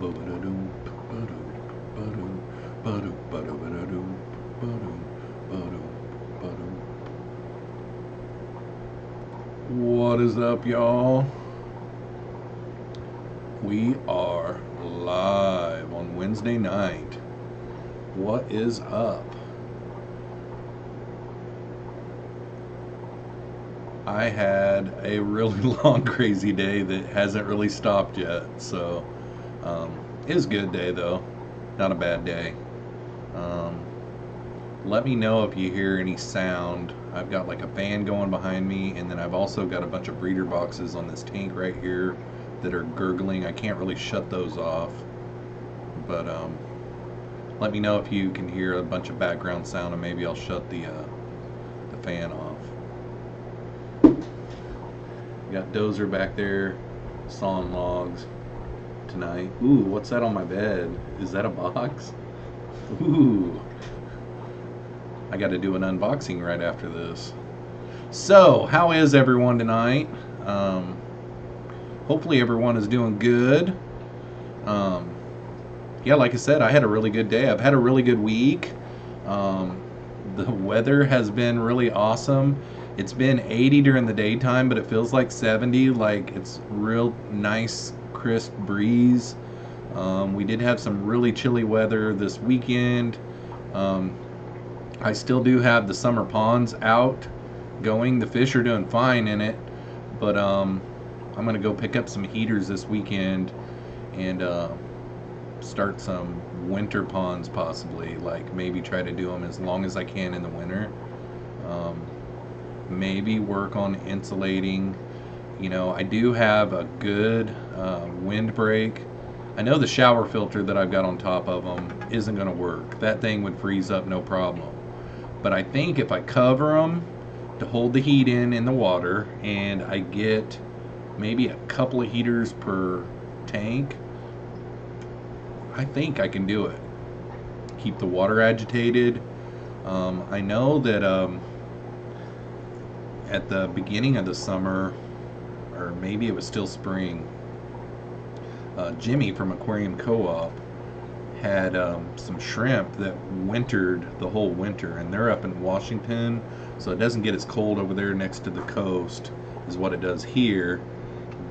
What is up, y'all? We are live on Wednesday night. What is up? I had a really long, crazy day that hasn't really stopped yet. So, it was a good day though. Not a bad day. Let me know if you hear any sound. I've got like a fan going behind me, and then I've also got a bunch of breeder boxes on this tank right here that are gurgling. I can't really shut those off, but let me know if you can hear a bunch of background sound, and maybe I'll shut the fan off. Got Dozer back there sawing logs tonight. Ooh, what's that on my bed? Is that a box? Ooh. I got to do an unboxing right after this. So, how is everyone tonight? Hopefully everyone is doing good. Yeah, like I said, I had a really good day. I've had a really good week. The weather has been really awesome. It's been 80 during the daytime, but it feels like 70. Like, it's real nice, crisp breeze. We did have some really chilly weather this weekend. I still do have the summer ponds out going. The fish are doing fine in it, but I'm gonna go pick up some heaters this weekend and start some winter ponds possibly. Like maybe try to do them as long as I can in the winter. Maybe work on insulating. You know, I do have a good windbreak. I know the shower filter that I've got on top of them isn't gonna work. That thing would freeze up no problem. But I think if I cover them to hold the heat in the water, and I get maybe a couple of heaters per tank, I think I can do it. Keep the water agitated. I know that at the beginning of the summer, or maybe it was still spring, Jimmy from Aquarium Co-op had some shrimp that wintered the whole winter, and they're up in Washington, so it doesn't get as cold over there next to the coast as what it does here,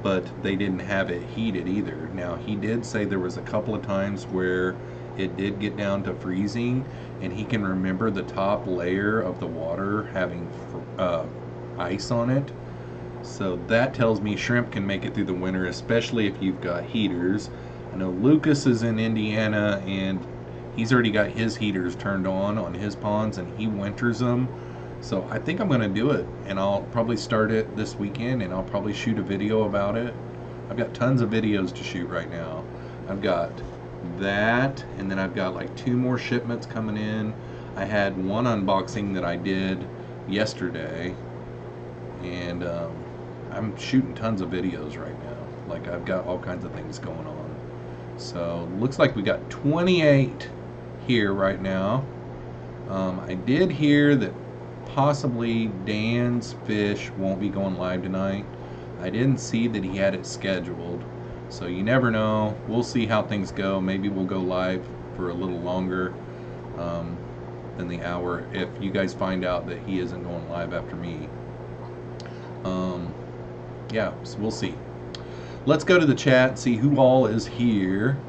but they didn't have it heated either. Now, he did say there was a couple of times where it did get down to freezing, and he can remember the top layer of the water having ice on it. So that tells me shrimp can make it through the winter, especially if you've got heaters. I know Lucas is in Indiana, and he's already got his heaters turned on his ponds, and he winters them. So I think I'm going to do it, and I'll probably start it this weekend, and I'll probably shoot a video about it. I've got tons of videos to shoot right now. I've got that, and then I've got like 2 more shipments coming in. I had one unboxing that I did yesterday, and I'm shooting tons of videos right now. Like, I've got all kinds of things going on. So looks like we got 28 here right now. I did hear that possibly Dan's fish won't be going live tonight. I didn't see that he had it scheduled, so you never know. We'll see how things go. Maybe we'll go live for a little longer than the hour if you guys find out that he isn't going live after me. Yeah, so we'll see. Let's go to the chat, see who all is here.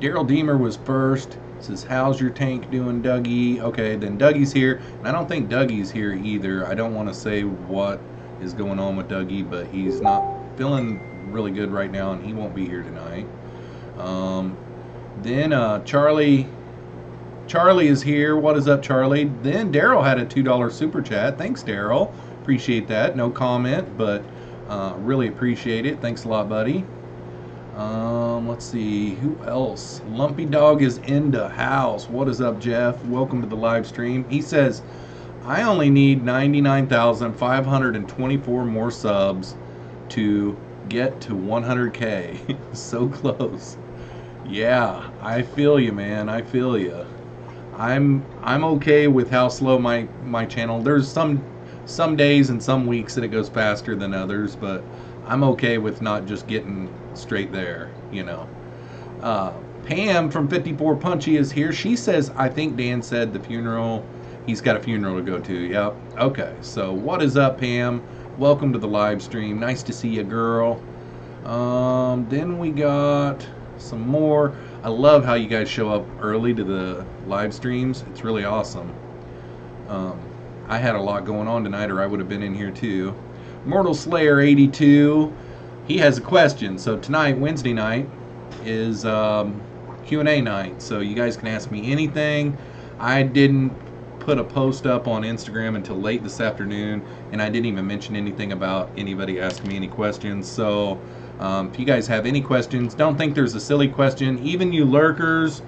Daryl Deemer was first. Says, how's your tank doing, Dougie? Okay, then Dougie's here. And I don't think Dougie's here either. I don't want to say what is going on with Dougie, but he's not feeling really good right now, and he won't be here tonight. Then Charlie is here. What is up, Charlie? Then Daryl had a $2 super chat. Thanks, Daryl. Appreciate that. No comment, but really appreciate it. Thanks a lot, buddy. Let's see, who else? Lumpy Dog is in the house. What is up, Jeff? Welcome to the live stream. He says, I only need 99,524 more subs to get to 100K. So close. Yeah, I feel you, man. I feel you. I'm okay with how slow my channel. There's some days and some weeks that it goes faster than others, but I'm okay with not just getting straight there, you know. Pam from 54 Punchy is here. She says, I think Dan said the funeral, he's got a funeral to go to. Yep. Okay. So what is up, Pam? Welcome to the live stream. Nice to see you, girl. Then we got some more. I love how you guys show up early to the live streams. It's really awesome. I had a lot going on tonight, or I would have been in here too. Mortal Slayer 82, he has a question. So tonight, Wednesday night, is Q&A night. So you guys can ask me anything. I didn't put a post up on Instagram until late this afternoon, and I didn't even mention anything about anybody asking me any questions. So if you guys have any questions, don't think there's a silly question. Even you lurkers,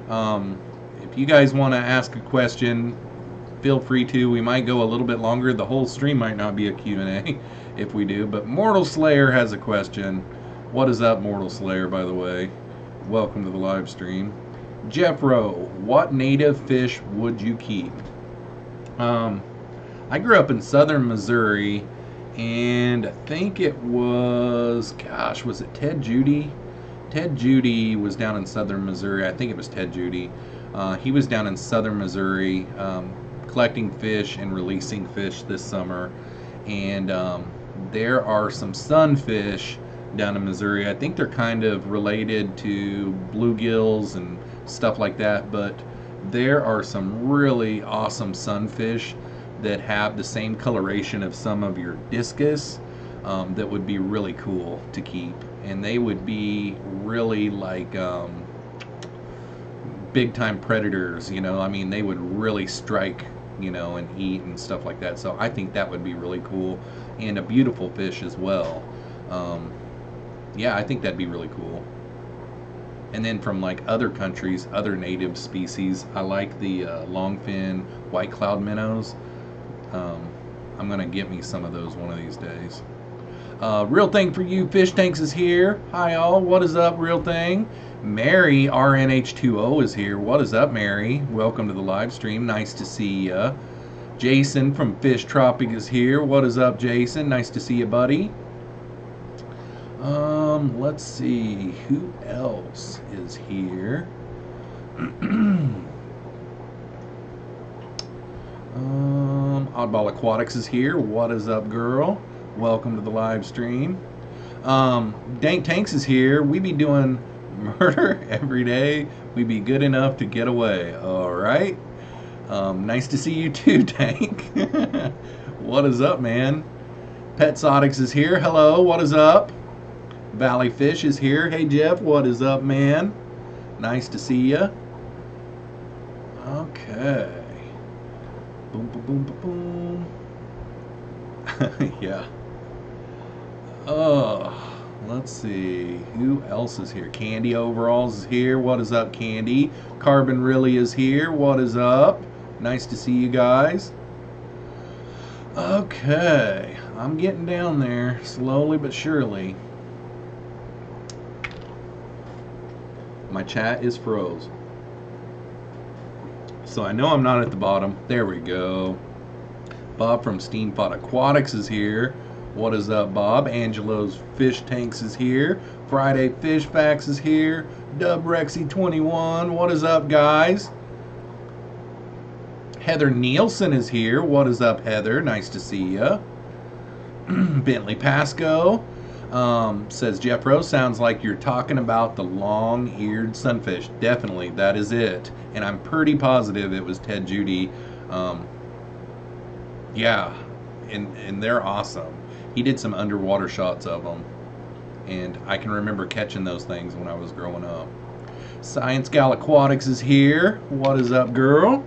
if you guys want to ask a question, feel free to. We might go a little bit longer. The whole stream might not be a Q&A if we do. But Mortal Slayer has a question. What is up, Mortal Slayer, by the way? Welcome to the live stream. Jeffro, what native fish would you keep? I grew up in southern Missouri, and I think it was, gosh, was it Ted Judy? Ted Judy was down in southern Missouri. I think it was Ted Judy. He was down in southern Missouri collecting fish and releasing fish this summer. And there are some sunfish down in Missouri. I think they're kind of related to bluegills and stuff like that, but there are some really awesome sunfish that have the same coloration of some of your discus that would be really cool to keep. And they would be really like big time predators, you know. I mean, they would really strike, you know, and eat and stuff like that. So I think that would be really cool, and a beautiful fish as well. Yeah, I think that'd be really cool. And then from like other countries, other native species, I like the longfin white cloud minnows. I'm gonna get me some of those one of these days. Real Thing for You Fish Tanks is here. Hi all, what is up, Real Thing? Mary RNH2O is here. What is up, Mary? Welcome to the live stream. Nice to see ya. Jason from Fish Tropic is here. What is up, Jason? Nice to see you, buddy. Let's see, who else is here? Oddball Aquatics is here. What is up, girl? Welcome to the live stream. Dank Tanks is here. We be doing murder every day. We be good enough to get away. All right. Nice to see you too, Dank. What is up, man? Petsotics is here. Hello. What is up? Valley Fish is here. Hey, Jeff. What is up, man? Nice to see ya. Okay. Boom, boom, boom, boom, boom. Yeah. Let's see. Who else is here? Candy Overalls is here. What is up, Candy? Carbon Really is here. What is up? Nice to see you guys. Okay. I'm getting down there slowly but surely. My chat is froze. So I know I'm not at the bottom. There we go. Bob from Steamfot Aquatics is here. What is up, Bob? Angelo's Fish Tanks is here. Friday Fish Facts is here. Dub Rexy 21. What is up, guys? Heather Nielsen is here. What is up, Heather? Nice to see ya. Bentley Pasco says, Jeffro, sounds like you're talking about the long-eared sunfish. Definitely, that is it. And I'm pretty positive it was Ted Judy. Yeah, and they're awesome. He did some underwater shots of them, and I can remember catching those things when I was growing up. Science Gal Aquatics is here. What is up, girl?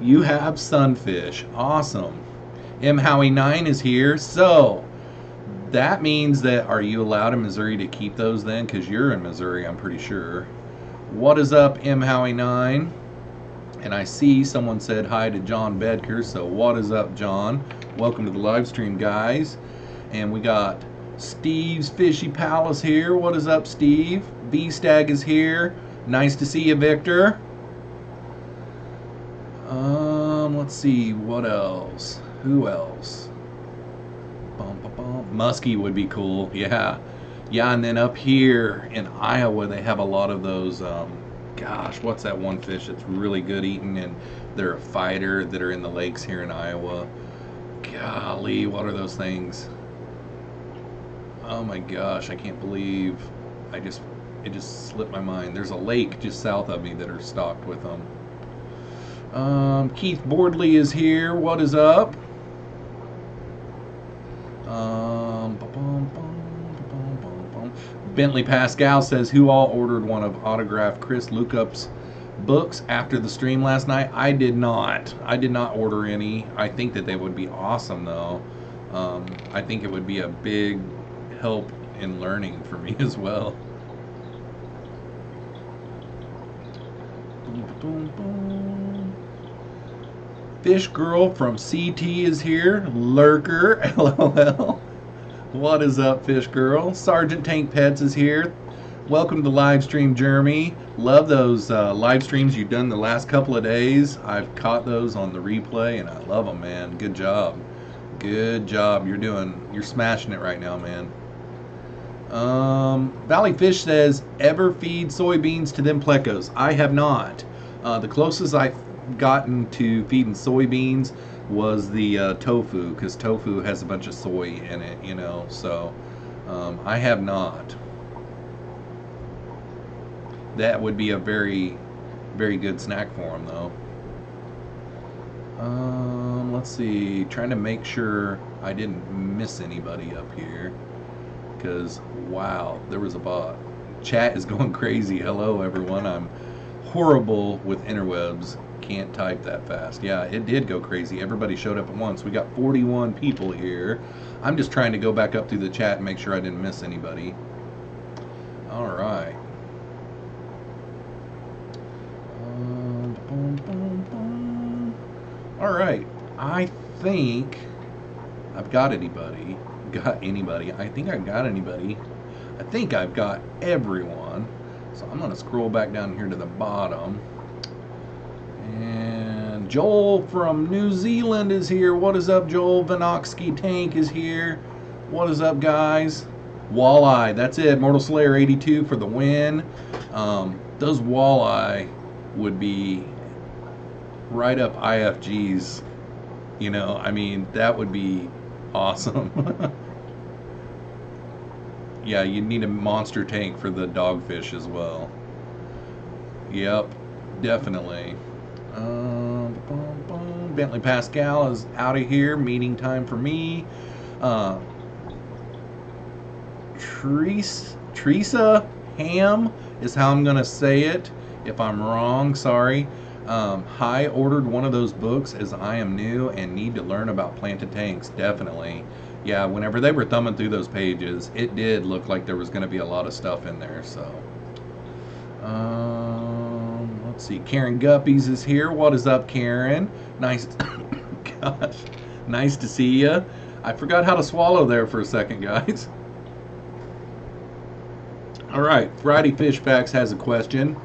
You have sunfish. Awesome. M. Howie 9 is here. So that means that, are you allowed in Missouri to keep those then? Because you're in Missouri, I'm pretty sure. What is up, M. Howie 9? And I see someone said hi to John Bedker. So what is up, John? Welcome to the live stream, guys. And we got Steve's Fishy Palace here. What is up, Steve? B-Stag is here. Nice to see you, Victor. Let's see, what else? Who else? Bum, bum, bum. Muskie would be cool. Yeah. Yeah, and then up here in Iowa, they have a lot of those. Gosh, what's that one fish that's really good eating? And they're a fighter that are in the lakes here in Iowa. Golly, what are those things? Oh my gosh, I can't believe it just slipped my mind. There's a lake just south of me that are stocked with them. Keith Boardley is here. What is up? Bentley Pascal says, who all ordered one of autographed Chris Lukup's books after the stream last night? I did not. I did not order any. I think that they would be awesome, though. I think it would be a big help in learning for me as well. Fish Girl from CT is here. Lurker, LOL. What is up, Fish Girl? Sergeant Tank Pets is here. Welcome to live stream, Jeremy. Love those live streams you've done the last couple of days. I've caught those on the replay, and I love them, man. Good job. Good job. You're smashing it right now, man. Valley Fish says, ever feed soybeans to them plecos? I have not. The closest I've gotten to feeding soybeans was the tofu, because tofu has a bunch of soy in it, you know, so I have not. That would be a very, very good snack for them, though. Let's see, trying to make sure I didn't miss anybody up here, because wow, there was a bot. Chat is going crazy. Hello everyone. I'm horrible with interwebs. Can't type that fast. Yeah, it did go crazy. Everybody showed up at once. We got 41 people here. I'm just trying to go back up through the chat and make sure I didn't miss anybody. All right. All right. I think I've got anybody. I think I've got anybody. I think I've got everyone. So I'm going to scroll back down here to the bottom. And Joel from New Zealand is here. What is up, Joel? Vinoxky Tank is here. What is up, guys? Walleye. That's it. Mortal Slayer 82 for the win. Those walleye would be right up IFG's. You know, I mean, that would be awesome. Yeah, you need a monster tank for the dogfish as well. Yep, definitely. Bentley Pascal is out of here. Meeting time for me. Teresa Ham is how I'm going to say it. If I'm wrong, sorry. Hi, ordered one of those books as I am new and need to learn about planted tanks. Definitely. Yeah, whenever they were thumbing through those pages, it did look like there was going to be a lot of stuff in there. So, let's see. Karen Guppies is here. What is up, Karen? Nice. Gosh, nice to see you. I forgot how to swallow there for a second, guys. All right, Friday Fish Facts has a question.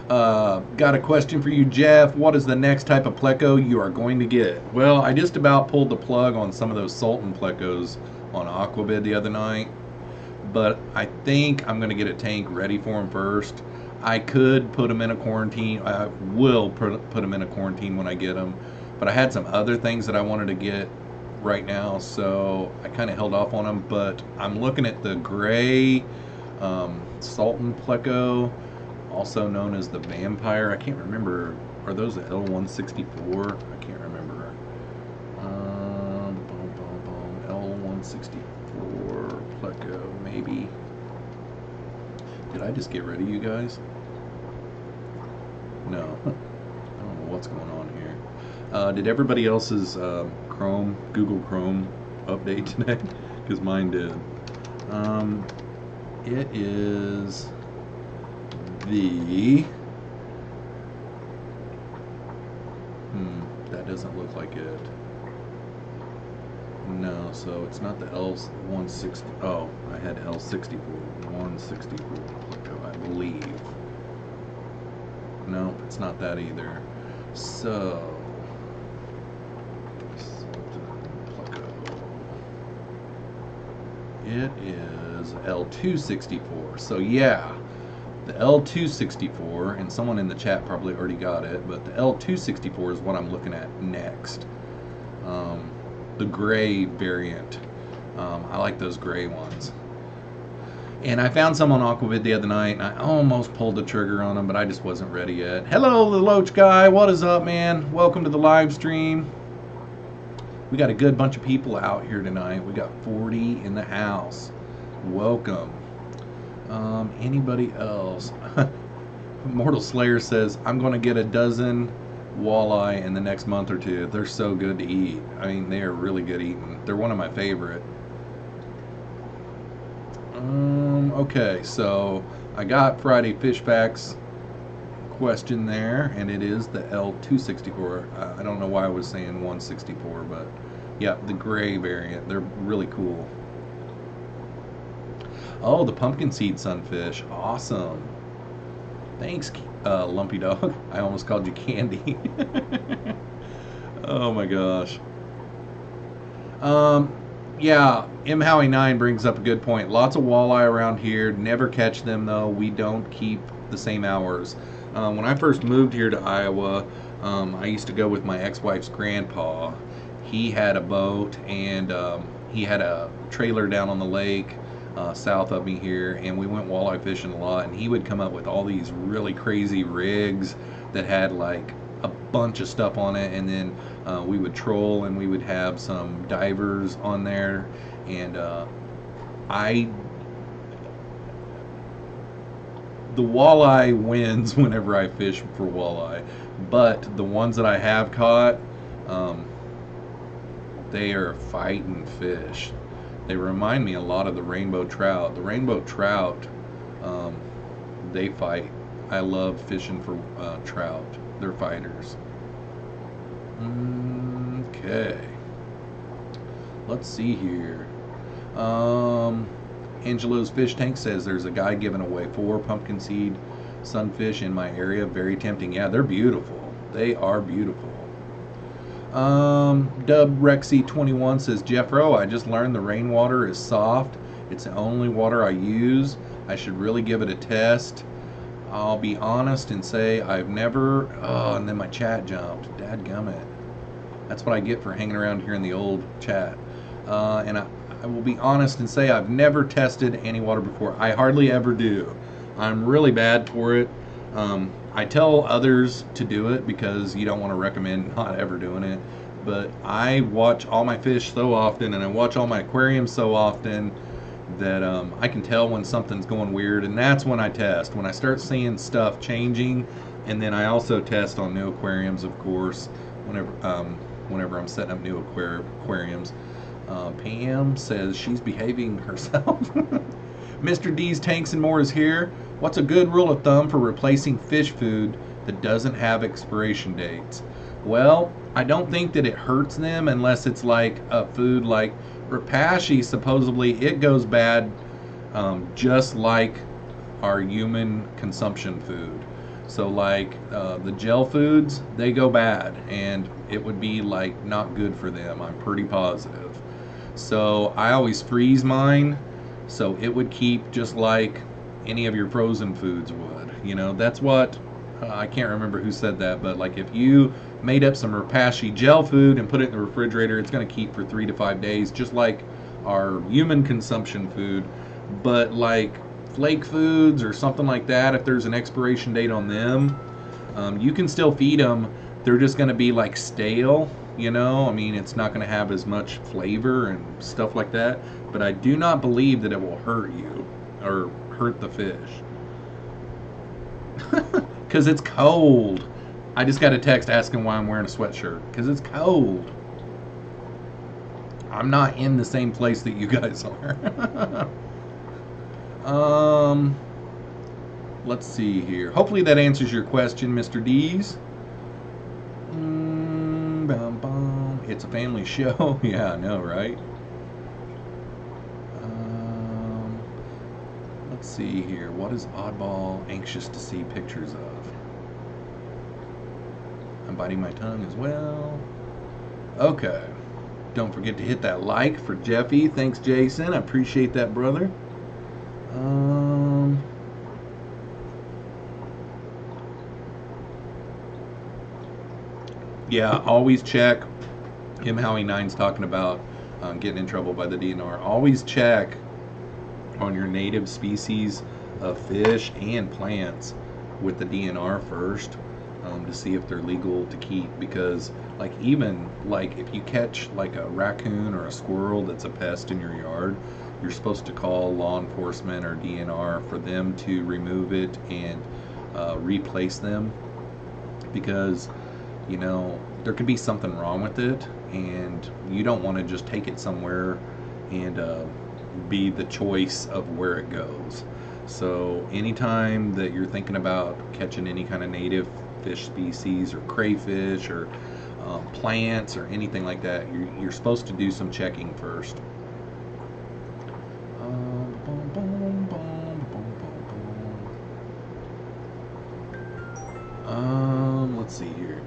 Got a question for you, Jeff. What is the next type of pleco you are going to get? Well, I just about pulled the plug on some of those Sultan plecos on Aquabid the other night, but I think I'm going to get a tank ready for them first. I could put them in a quarantine. I will put them in a quarantine when I get them, but I had some other things that I wanted to get right now, so I kind of held off on them. But I'm looking at the gray Sultan pleco, also known as the Vampire. I can't remember. Are those the L164? I can't remember. L164 pleco, maybe. Did I just get rid of you guys? No. I don't know what's going on here. Did everybody else's Google Chrome update today? Because mine did. It is the... that doesn't look like it. No, so it's not the L160. Oh, I had L64. 164, I believe. No, it's not that either. So... it is L264. So yeah, the L264, and someone in the chat probably already got it, but the L264 is what I'm looking at next. The gray variant. I like those gray ones. And I found some on Aquavid the other night, and I almost pulled the trigger on them, but I just wasn't ready yet. Hello, the Loach guy. What is up, man? Welcome to the live stream. We got a good bunch of people out here tonight. We got 40 in the house. Welcome. Anybody else? Mortal Slayer says, I'm going to get a dozen walleye in the next month or two. They're so good to eat. I mean, they are really good eating. They're one of my favorite. Okay, so I got Friday Fish Facts question there, and it is the L264. I don't know why I was saying 164, but yeah, the gray variant. They're really cool. Oh, the pumpkin seed sunfish. Awesome. Thanks, Lumpy Dog. I almost called you Candy. Oh my gosh. Yeah, M. Howie 9 brings up a good point. Lots of walleye around here. Never catch them, though. We don't keep the same hours. When I first moved here to Iowa, I used to go with my ex-wife's grandpa. He had a boat, and he had a trailer down on the lake south of me here, and we went walleye fishing a lot, and he would come up with all these really crazy rigs that had like a bunch of stuff on it, and then we would troll, and we would have some divers on there, and the walleye wins whenever I fish for walleye, but the ones that I have caught, they are fighting fish. They remind me a lot of the rainbow trout. The rainbow trout, they fight. I love fishing for trout. They're fighters. Okay. Let's see here. Angelo's Fish Tank says there's a guy giving away 4 pumpkin seed sunfish in my area. Very tempting. Yeah, they're beautiful. They are beautiful. Dub Rexy 21 says, Jeffro, I just learned the rainwater is soft. It's the only water I use. I should really give it a test. I'll be honest and say I've never... Oh, and then my chat jumped. Dadgummit. That's what I get for hanging around here in the old chat. And I will be honest and say I've never tested any water before. I hardly ever do. I'm really bad for it. I tell others to do it because you don't want to recommend not ever doing it. But I watch all my fish so often, and I watch all my aquariums so often, that I can tell when something's going weird, and that's when I test. When I start seeing stuff changing, and then I also test on new aquariums, of course, whenever I'm setting up new aquariums. Pam says she's behaving herself. Mr. D's Tanks and More is here. What's a good rule of thumb for replacing fish food that doesn't have expiration dates? Well, I don't think that it hurts them unless it's like a food like Repashy. Supposedly it goes bad just like our human consumption food. So like the gel foods, they go bad, and it would be like not good for them. I'm pretty positive. So I always freeze mine, so it would keep just like any of your frozen foods would. You know, that's what I can't remember who said that, but like if you made up some Repashy gel food and put it in the refrigerator, it's going to keep for 3 to 5 days, just like our human consumption food. But like flake foods or something like that, if there's an expiration date on them, you can still feed them. They're just going to be like stale, you know. I mean, it's not going to have as much flavor and stuff like that. But I do not believe that it will hurt you or hurt the fish. Because it's cold. I just got a text asking why I'm wearing a sweatshirt. Because it's cold. I'm not in the same place that you guys are. Let's see here. Hopefully that answers your question, Mr. D's. It's a family show. Yeah, I know, right? Let's see here. What is Oddball anxious to see pictures of? I'm biting my tongue as well. Okay. Don't forget to hit that like for Jeffy. Thanks, Jason. I appreciate that, brother. Yeah, always check. Him Howie9's talking about getting in trouble by the DNR. Always check on your native species of fish and plants with the DNR first, to see if they're legal to keep, because like even like if you catch like a raccoon or a squirrel that's a pest in your yard, you're supposed to call law enforcement or DNR for them to remove it and replace them, because you know there could be something wrong with it and you don't want to just take it somewhere and be the choice of where it goes. So anytime that you're thinking about catching any kind of native fish species or crayfish or plants or anything like that, you're supposed to do some checking first. Let's see here.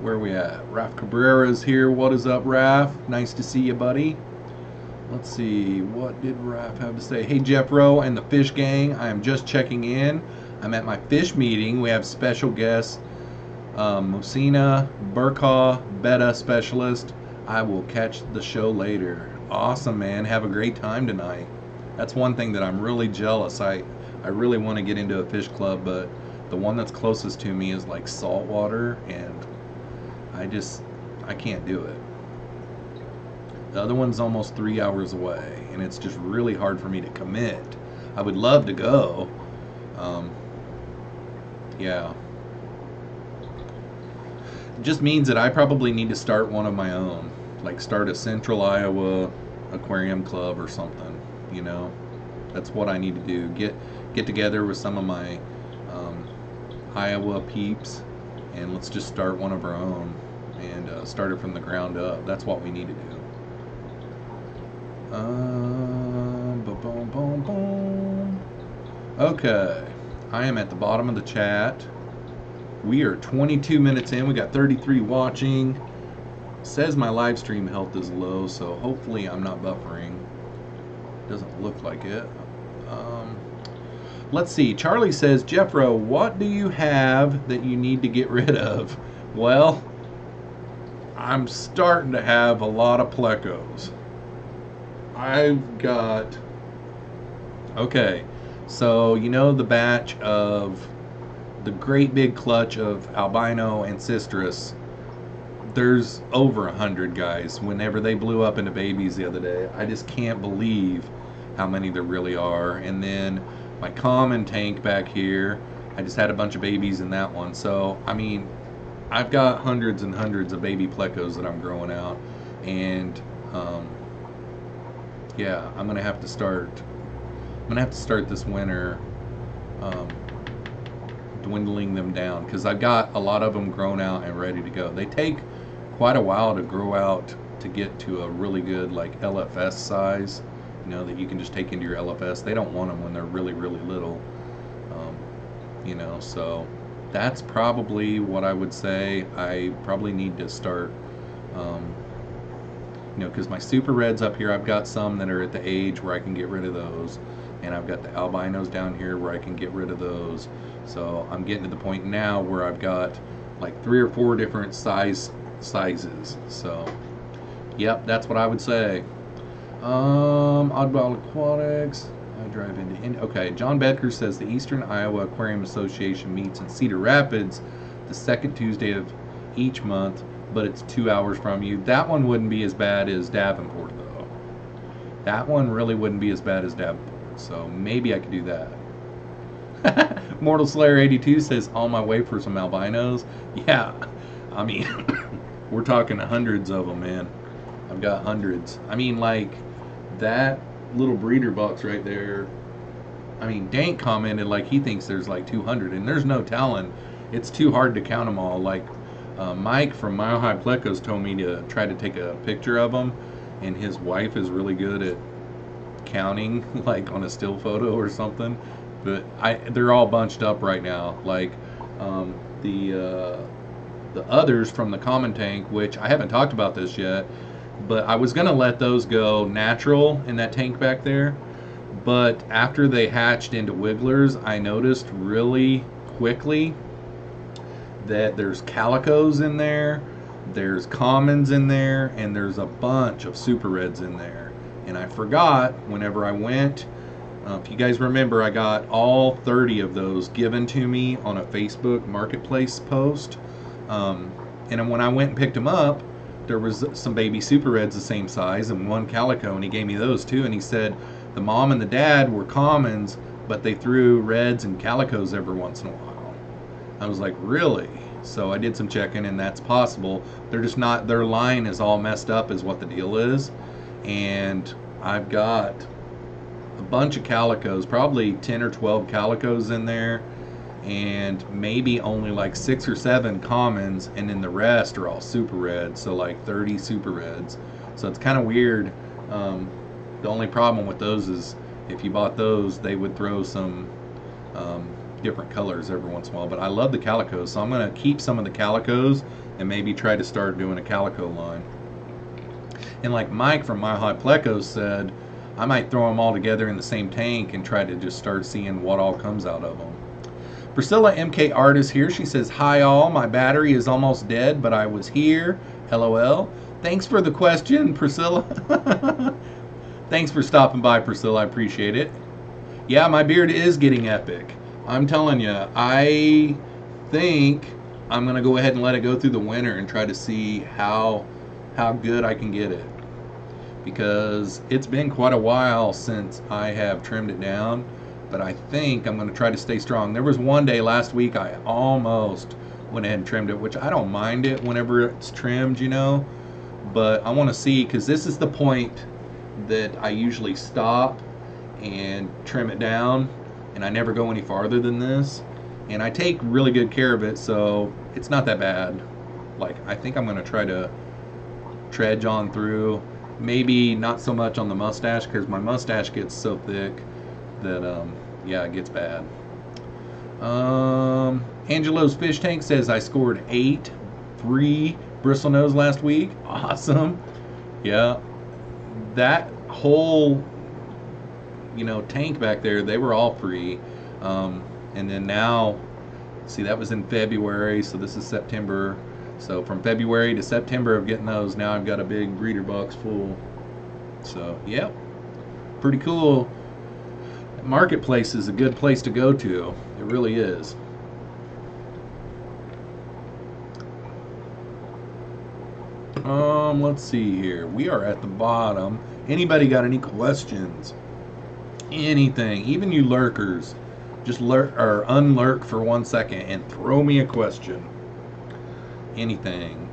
Where are we at? Raf Cabrera's here. What is up, Raf? Nice to see you, buddy. Let's see. What did Raf have to say? Hey, Jeffro and the Fish Gang. I am just checking in. I'm at my fish meeting. We have special guests. Musina, Burkaw, Betta Specialist. I will catch the show later. Awesome, man. Have a great time tonight. That's one thing that I'm really jealous. I really want to get into a fish club, but the one that's closest to me is like saltwater, and I can't do it. The other one's almost 3 hours away, and it's just really hard for me to commit. I would love to go. Yeah. It just means that I probably need to start one of my own. Like start a Central Iowa aquarium club or something, you know. That's what I need to do. Get together with some of my Iowa peeps, and let's just start one of our own and start it from the ground up. That's what we need to do. Boom, boom, boom. Okay, I am at the bottom of the chat. We are 22 minutes in. We got 33 watching. Says my live stream health is low, so hopefully I'm not buffering. Doesn't look like it. Let's see. Charlie says, Jeffro, what do you have that you need to get rid of? Well, I'm starting to have a lot of plecos. I've got... Okay, so you know the batch of the great big clutch of albino and citrus. There's over 100 guys. Whenever they blew up into babies the other day, I just can't believe how many there really are. And then my common tank back here, I just had a bunch of babies in that one. So I mean, I've got hundreds and hundreds of baby plecos that I'm growing out, and yeah, I'm gonna have to start this winter dwindling them down, because I've got a lot of them grown out and ready to go. They take quite a while to grow out to get to a really good like LFS size, you know, that you can just take into your LFS. They don't want them when they're really, really little, you know, so that's probably what I would say. I probably need to start, you know, because my super reds up here, I've got some that are at the age where I can get rid of those, and I've got the albinos down here where I can get rid of those. So I'm getting to the point now where I've got like 3 or 4 different sizes. So yep, that's what I would say. Oddball Aquatics. I drive into okay. John Bedker says the Eastern Iowa Aquarium Association meets in Cedar Rapids the second Tuesday of each month, but it's 2 hours from you. That one wouldn't be as bad as Davenport, though. That one really wouldn't be as bad as Davenport, so maybe I could do that. Mortal Slayer 82 says on my way for some albinos. Yeah, I mean, we're talking hundreds of them, man. I've got hundreds. I mean, like that little breeder box right there. I mean, Dank commented like he thinks there's like 200, and there's no telling. It's too hard to count them all. Like Mike from Mile High Plecos told me to try to take a picture of them, and his wife is really good at counting, like on a still photo or something. But they're all bunched up right now. Like um, the others from the common tank, which I haven't talked about this yet, but I was gonna let those go natural in that tank back there. But after they hatched into wigglers, I noticed really quickly that there's calicos in there, there's commons in there, and there's a bunch of super reds in there. And I forgot whenever I went, if you guys remember, I got all 30 of those given to me on a Facebook Marketplace post. And when I went and picked them up, there was some baby super reds the same size and one calico, and he gave me those too. And he said the mom and the dad were commons, but they threw reds and calicos every once in a while. I was like, really? So I did some checking, and that's possible. They're just not, their line is all messed up is what the deal is. And I've got a bunch of calicos, probably 10 or 12 calicos in there, and maybe only like 6 or 7 commons, and then the rest are all super reds, so like 30 super reds. So it's kind of weird. The only problem with those is if you bought those, they would throw some different colors every once in a while. But I love the calicos, so I'm going to keep some of the calicos and maybe try to start doing a calico line. And like Mike from My High Plecos said, I might throw them all together in the same tank and try to just start seeing what all comes out of them. Priscilla MK Art is here. She says, hi all, my battery is almost dead, but I was here. LOL. Thanks for the question, Priscilla. Thanks for stopping by, Priscilla. I appreciate it. Yeah, my beard is getting epic. I'm telling you, I think I'm going to go ahead and let it go through the winter and try to see how good I can get it. Because it's been quite a while since I have trimmed it down, but I think I'm going to try to stay strong. There was one day last week I almost went ahead and trimmed it, which I don't mind it whenever it's trimmed, you know, but I want to see, because this is the point that I usually stop and trim it down, and I never go any farther than this, and I take really good care of it, so it's not that bad. Like, I think I'm going to try to trudge on through. Maybe not so much on the mustache, because my mustache gets so thick that yeah, it gets bad. Angelo's Fish Tank says I scored 8 free bristlenose last week. Awesome. Yeah, that whole, you know, tank back there, they were all free. And then now, see, that was in February, so this is September. So from February to September of getting those, now I've got a big breeder box full. So, yeah, pretty cool. Marketplace is a good place to go to. It really is. Let's see here. We are at the bottom. Anybody got any questions? Anything? Even you lurkers, just lurk or unlurk for 1 second and throw me a question. Anything.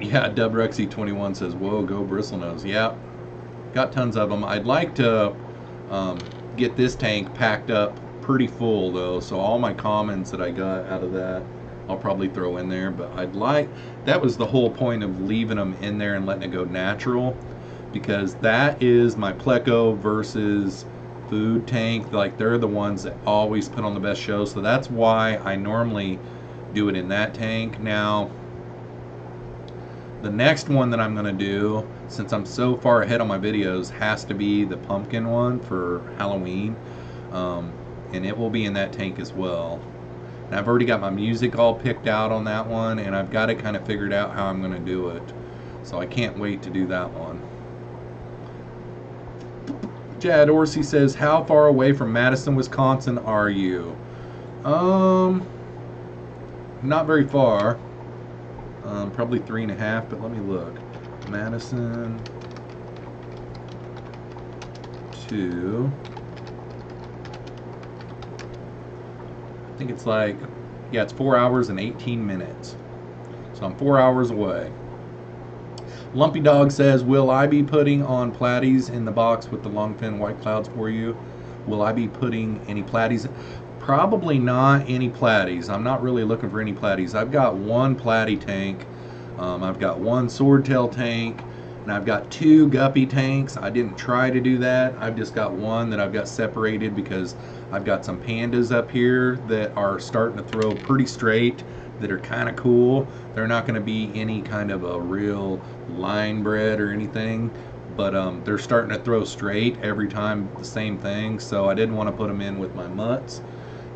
Yeah, Dubrexy21 says, whoa, go bristlenose. Yeah, got tons of them. I'd like to get this tank packed up pretty full, though, so all my commons that I got out of that, I'll probably throw in there. But that was the whole point of leaving them in there and letting it go natural, because that is my Pleco versus food tank. Like, they're the ones that always put on the best show, so that's why I normally do it in that tank. Now, the next one that I'm going to do, since I'm so far ahead on my videos, has to be the pumpkin one for Halloween, and it will be in that tank as well. And I've already got my music all picked out on that one, and I've got it kind of figured out how I'm going to do it, so I can't wait to do that one. Chad Orsi says, how far away from Madison, Wisconsin are you? Not very far. Probably 3.5, but let me look. Madison to, I think it's like, yeah, it's 4 hours and 18 minutes. So I'm 4 hours away. Lumpy Dog says, will I be putting on platies in the box with the longfin white clouds for you? Will I be putting any platies? Probably not any platies. I'm not really looking for any platies. I've got one platy tank. I've got one swordtail tank, and I've got two guppy tanks. I didn't try to do that. I've just got one that I've got separated because I've got some pandas up here that are starting to throw pretty straight, that are kind of cool. They're not going to be any kind of a real line bred or anything, but they're starting to throw straight every time the same thing, so I didn't want to put them in with my mutts.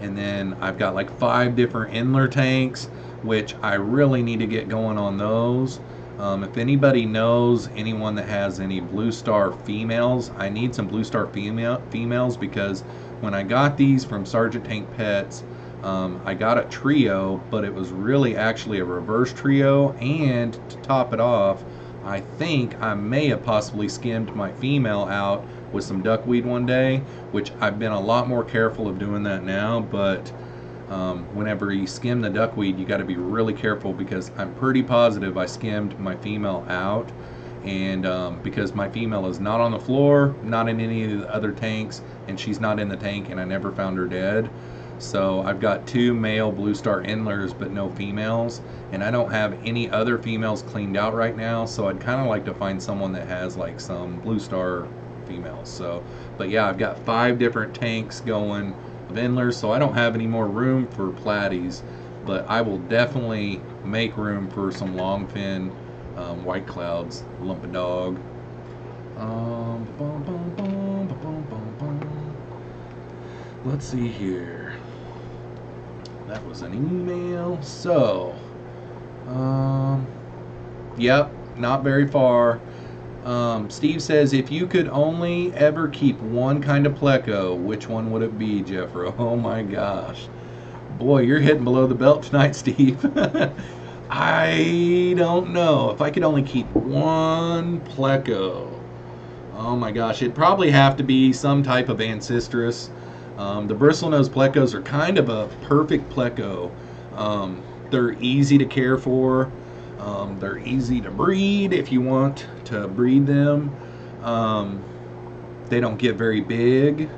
And then I've got like 5 different Endler tanks, which I really need to get going on those. If anybody knows anyone that has any Blue Star females, I need some Blue Star females, because when I got these from Sergeant Tank Pets, I got a trio, but it was really actually a reverse trio, and to top it off, I think I may have possibly skimmed my female out with some duckweed one day, which I've been a lot more careful of doing that now, but whenever you skim the duckweed, you got to be really careful, because I'm pretty positive I skimmed my female out, and because my female is not on the floor, not in any of the other tanks, and she's not in the tank, and I never found her dead. So I've got 2 male Blue Star Endlers but no females, and I don't have any other females cleaned out right now, so I'd kind of like to find someone that has like some Blue Star females. So, but yeah, I've got 5 different tanks going of Endlers, so I don't have any more room for platies, but I will definitely make room for some longfin white clouds, lump of dog. Let's see here. That was an email. So, yep, not very far. Steve says, if you could only ever keep one kind of pleco, which one would it be, Jeffro? Oh my gosh. Boy, you're hitting below the belt tonight, Steve. I don't know. If I could only keep one pleco. Oh my gosh, it'd probably have to be some type of ancestress. The bristlenose plecos are kind of a perfect pleco. They're easy to care for. They're easy to breed if you want to breed them. They don't get very big.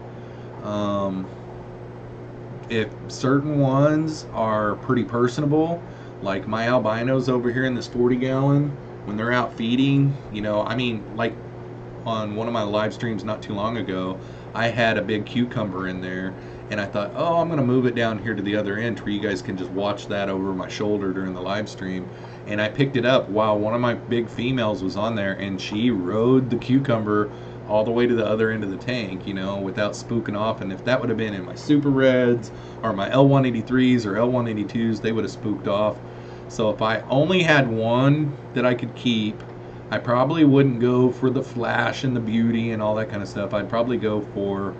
If certain ones are pretty personable, like my albinos over here in this 40-gallon, when they're out feeding, you know, I mean, like on one of my live streams not too long ago, I had a big cucumber in there, and I thought, oh, I'm going to move it down here to the other end where you guys can just watch that over my shoulder during the live stream. And I picked it up while one of my big females was on there, and she rode the cucumber all the way to the other end of the tank, you know, without spooking off. And if that would have been in my Super Reds or my L183s or L182s, they would have spooked off. So if I only had one that I could keep, I probably wouldn't go for the flash and the beauty and all that kind of stuff. I'd probably go for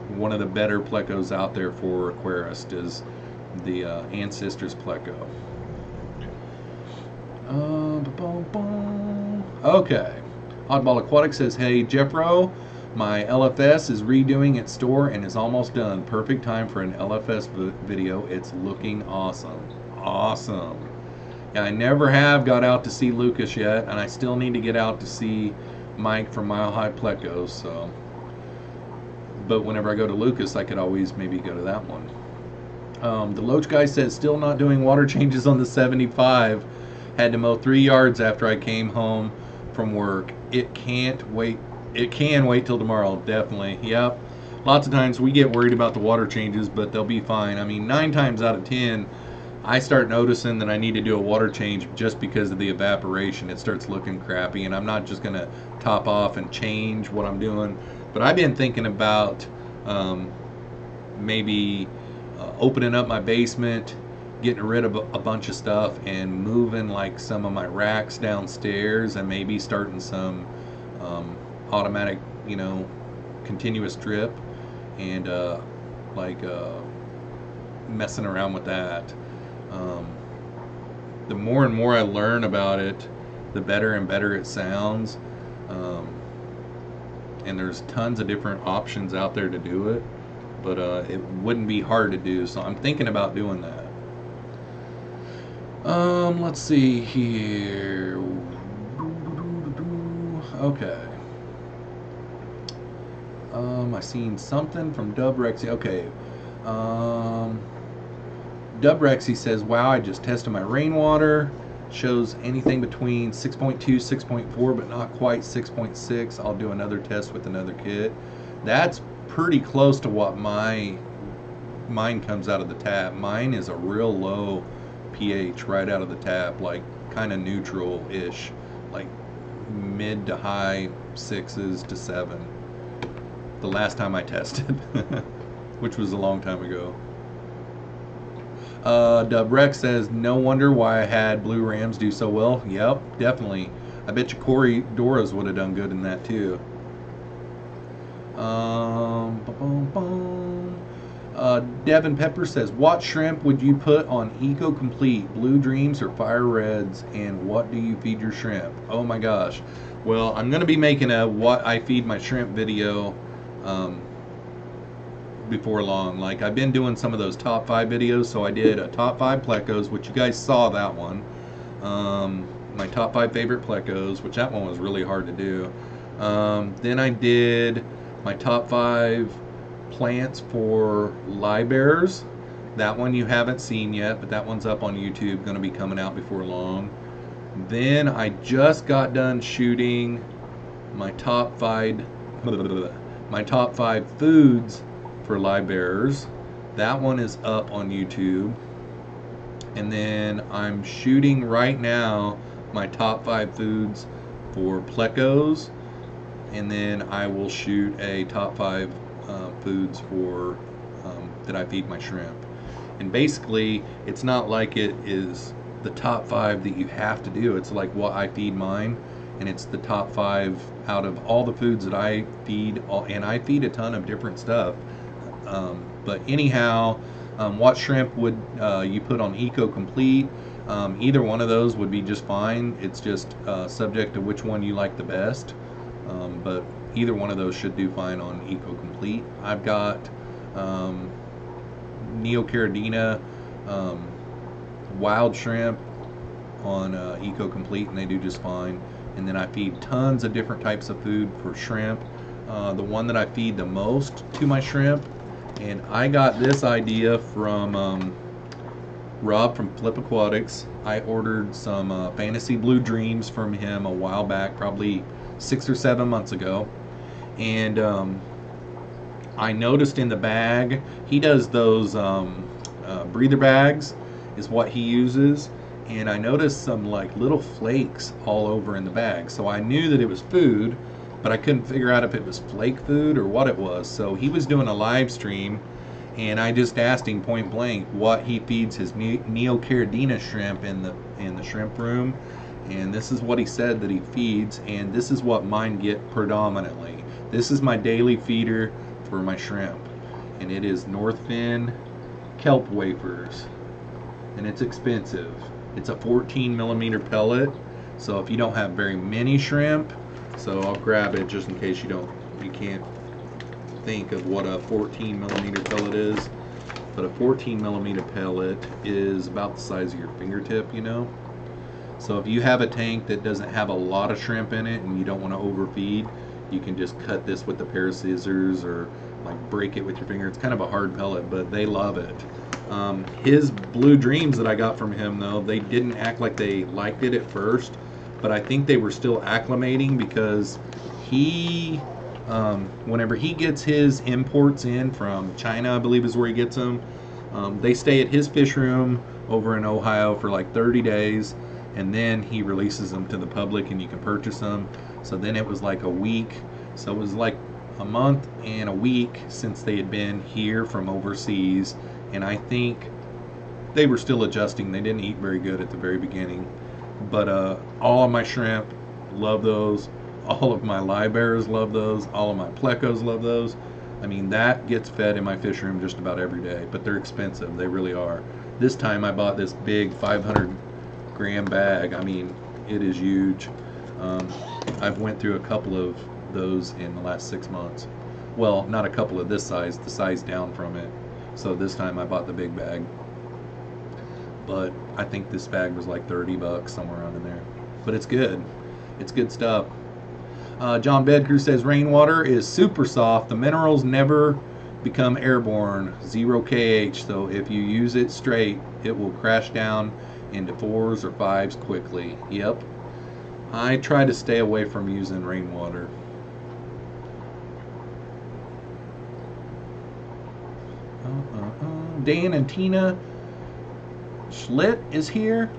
one of the better plecos out there for Aquarist, is the Ancestress pleco. Okay. Oddball Aquatic says, hey Jeffro, my LFS is redoing its store and is almost done. Perfect time for an LFS video. It's looking awesome. Awesome. Yeah, I never have got out to see Lucas yet, and I still need to get out to see Mike from Mile High Plecos, so. But whenever I go to Lucas, I could always maybe go to that one. The Loach guy says, still not doing water changes on the 75. Had to mow 3 yards after I came home from work. It can't wait. It can wait till tomorrow, definitely. Yep. Lots of times we get worried about the water changes, but they'll be fine. I mean, 9 times out of 10, I start noticing that I need to do a water change just because of the evaporation. It starts looking crappy, and I'm not just going to top off and change what I'm doing. But I've been thinking about maybe opening up my basement, getting rid of a bunch of stuff, and moving like some of my racks downstairs, and maybe starting some automatic, you know, continuous drip, and messing around with that. The more and more I learn about it, the better and better it sounds. And there's tons of different options out there to do it, but it wouldn't be hard to do, so I'm thinking about doing that. Let's see here. Okay. I seen something from Dub Rexy. Okay. Dubrexy says, wow, I just tested my rainwater. Shows anything between 6.2, 6.4, but not quite 6.6. I'll do another test with another kit. That's pretty close to what mine comes out of the tap. Mine is a real low pH right out of the tap, like kind of neutral-ish, like mid to high 6s to 7. The last time I tested, which was a long time ago. Dubrex says, no wonder why I had blue rams do so well. Yep, definitely. I bet you Corey Doras would have done good in that too. Devin Pepper says, what shrimp would you put on Eco Complete, Blue Dreams or Fire Reds, and what do you feed your shrimp? Oh my gosh. Well, I'm going to be making a what I feed my shrimp video before long. Like, I've been doing some of those top 5 videos, so I did a top 5 plecos, which you guys saw that one. My top 5 favorite plecos, which that one was really hard to do. Then I did my top 5 plants for live bearers. That one you haven't seen yet, but that one's up on YouTube, going to be coming out before long. Then I just got done shooting my top 5 foods for live bearers. That one is up on YouTube. And then I'm shooting right now my top 5 foods for plecos, and then I will shoot a top 5 foods for that I feed my shrimp. And basically, it's not like it is the top 5 that you have to do. It's like what I feed mine, and it's the top 5 out of all the foods that I feed, and I feed a ton of different stuff. But anyhow, what shrimp would you put on Eco Complete? Either one of those would be just fine. It's just subject to which one you like the best. But either one of those should do fine on Eco Complete. I've got Neocaridina wild shrimp on Eco Complete, and they do just fine. And then I feed tons of different types of food for shrimp. The one that I feed the most to my shrimp, and I got this idea from Rob from Flip Aquatics. I ordered some Fantasy Blue Dreams from him a while back, probably 6 or 7 months ago. And I noticed in the bag, he does those breather bags is what he uses. And I noticed some like little flakes all over in the bag. So I knew that it was food, but I couldn't figure out if it was flake food or what it was. So he was doing a live stream, and I just asked him point blank what he feeds his Neocaridina shrimp in the shrimp room, and this is what he said that he feeds, and this is what mine get predominantly. This is my daily feeder for my shrimp, and it is Northfin kelp wafers, and it's expensive. It's a 14 millimeter pellet, so if you don't have very many shrimp, so I'll grab it just in case you can't think of what a 14 millimeter pellet is. But a 14 millimeter pellet is about the size of your fingertip, you know. So if you have a tank that doesn't have a lot of shrimp in it and you don't want to overfeed, you can just cut this with a pair of scissors or like break it with your finger. It's kind of a hard pellet, but they love it. His Blue Dreams that I got from him, though, they didn't act like they liked it at first, but I think they were still acclimating because he, whenever he gets his imports in from China, I believe is where he gets them, they stay at his fish room over in Ohio for like 30 days, and then he releases them to the public and you can purchase them. So then it was like a week, so it was like a month and a week since they had been here from overseas, and I think they were still adjusting. They didn't eat very good at the very beginning, but all of my shrimp love those. All of my live bearers love those. All of my plecos love those. I mean, that gets fed in my fish room just about every day, but they're expensive. They really are. This time I bought this big 500 gram bag. I mean, it is huge. I've went through a couple of those in the last 6 months. Well, not a couple of this size, the size down from it. So this time I bought the big bag. But I think this bag was like 30 bucks, somewhere around in there. But it's good. It's good stuff. John Bedcrew says rainwater is super soft. The minerals never become airborne, 0 kh. So if you use it straight, it will crash down into 4s or 5s quickly. Yep. I try to stay away from using rainwater. Dan and Tina Schlitt is here.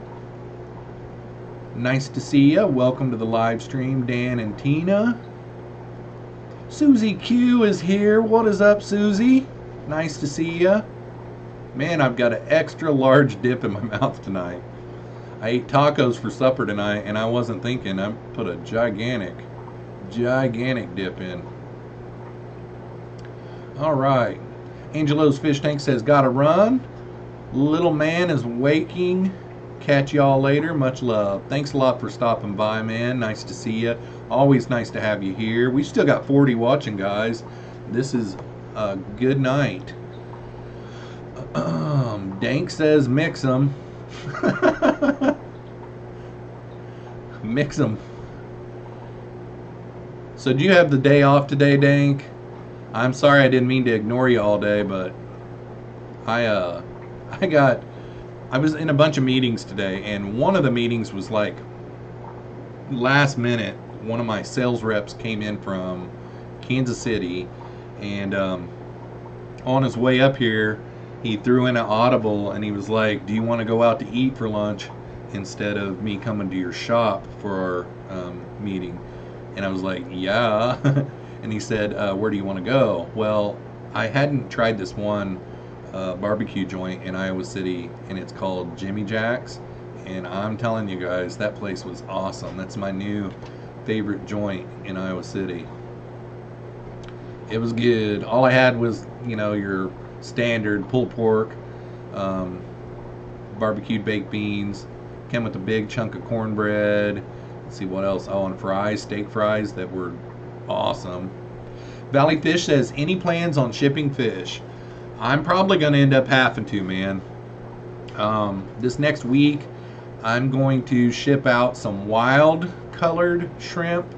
Nice to see ya. Welcome to the live stream, Dan and Tina. Susie Q is here. What is up, Susie? Nice to see ya. Man, I've got an extra large dip in my mouth tonight. I ate tacos for supper tonight, and I wasn't thinking. I put a gigantic dip in. All right. Angelo's Fish Tank says, gotta run. Little man is waking. Catch y'all later. Much love. Thanks a lot for stopping by, man. Nice to see you. Always nice to have you here. We still got 40 watching, guys. This is a good night. Dank says, mix them. Mix them. So do you have the day off today, Dank? I'm sorry I didn't mean to ignore you all day, but I was in a bunch of meetings today, and one of the meetings was like last minute. One of my sales reps came in from Kansas City, and on his way up here, he threw in an audible, and he was like, do you want to go out to eat for lunch instead of me coming to your shop for our meeting? And I was like, yeah. And he said, where do you want to go? Well, I hadn't tried this one barbecue joint in Iowa City, and it's called Jimmy Jack's, and I'm telling you guys, that place was awesome. That's my new favorite joint in Iowa City. It was good. All I had was, you know, your standard pulled pork, barbecued baked beans, came with a big chunk of cornbread. Let's see what else. Oh, and fries, steak fries that were awesome. Valley Fish says, any plans on shipping fish? I'm probably going to end up having to, man. This next week, I'm going to ship out some wild colored shrimp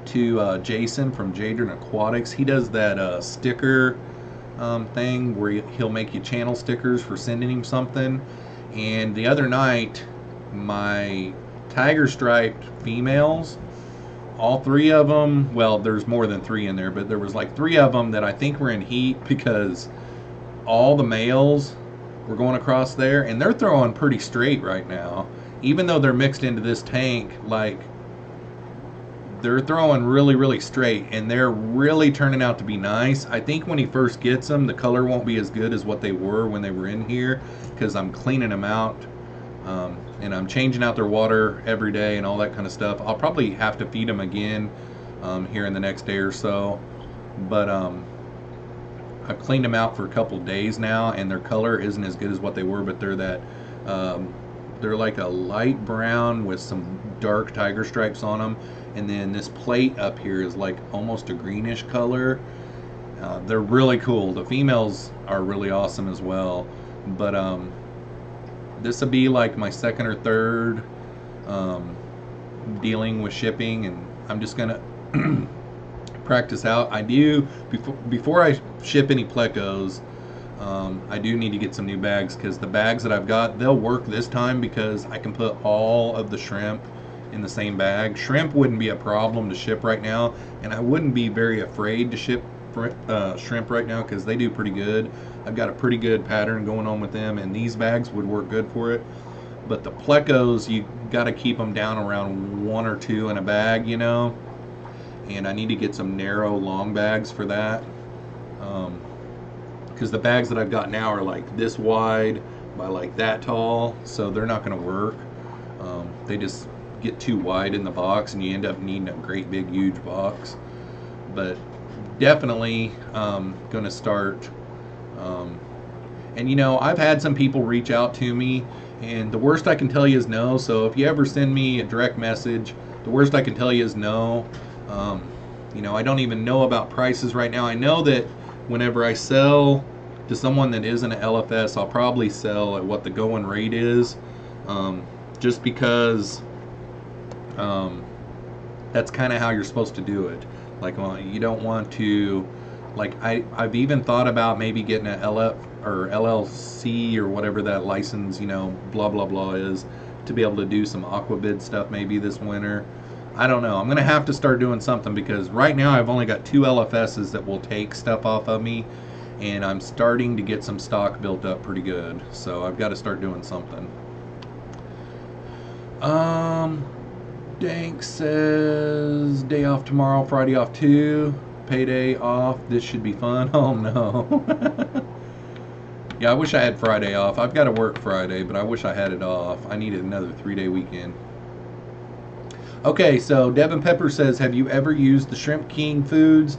to Jason from Jadron Aquatics. He does that sticker thing where he'll make you channel stickers for sending him something. And the other night, my tiger striped females, all 3 of them, well, there's more than 3 in there, but there was like 3 of them that I think were in heat because all the males were going across there, and they're throwing pretty straight right now. Even though they're mixed into this tank, like, they're throwing really straight, and they're really turning out to be nice. I think when he first gets them, the color won't be as good as what they were when they were in here, because I'm cleaning them out. And I'm changing out their water every day and all that kind of stuff. I'll probably have to feed them again here in the next day or so. But I've cleaned them out for a couple days now, and their color isn't as good as what they were, but they're that they're like a light brown with some dark tiger stripes on them. And then this plate up here is like almost a greenish color. They're really cool. The females are really awesome as well. But this will be like my second or third dealing with shipping, and I'm just gonna practice out. I do before I ship any plecos, I do need to get some new bags, because the bags that I've got, they'll work this time because I can put all of the shrimp in the same bag. Shrimp wouldn't be a problem to ship right now, and I wouldn't be very afraid to ship shrimp right now because they do pretty good. I've got a pretty good pattern going on with them, and these bags would work good for it. But the plecos, you got to keep them down around 1 or 2 in a bag, you know. And I need to get some narrow, long bags for that. Because the bags that I've got now are like this wide by like that tall, so they're not going to work. They just get too wide in the box, and you end up needing a great big huge box. But definitely going to start. And you know, I've had some people reach out to me, and the worst I can tell you is no. So if you ever send me a direct message, the worst I can tell you is no. You know, I don't even know about prices right now. I know that whenever I sell to someone that isn't an LFS, I'll probably sell at what the going rate is, just because that's kind of how you're supposed to do it. Like, you don't want to Like I've even thought about maybe getting a LF or LLC or whatever that license, you know, blah blah blah is, to be able to do some aquabid stuff maybe this winter. I don't know. I'm gonna have to start doing something because right now I've only got 2 LFSs that will take stuff off of me, and I'm starting to get some stock built up pretty good. So I've got to start doing something. Dank says day off tomorrow, Friday off too. Payday off. This should be fun. Oh no. Yeah, I wish I had Friday off. I've got to work Friday, but I wish I had it off. I needed another 3-day weekend. Okay, so Devin Pepper says, have you ever used the Shrimp King foods,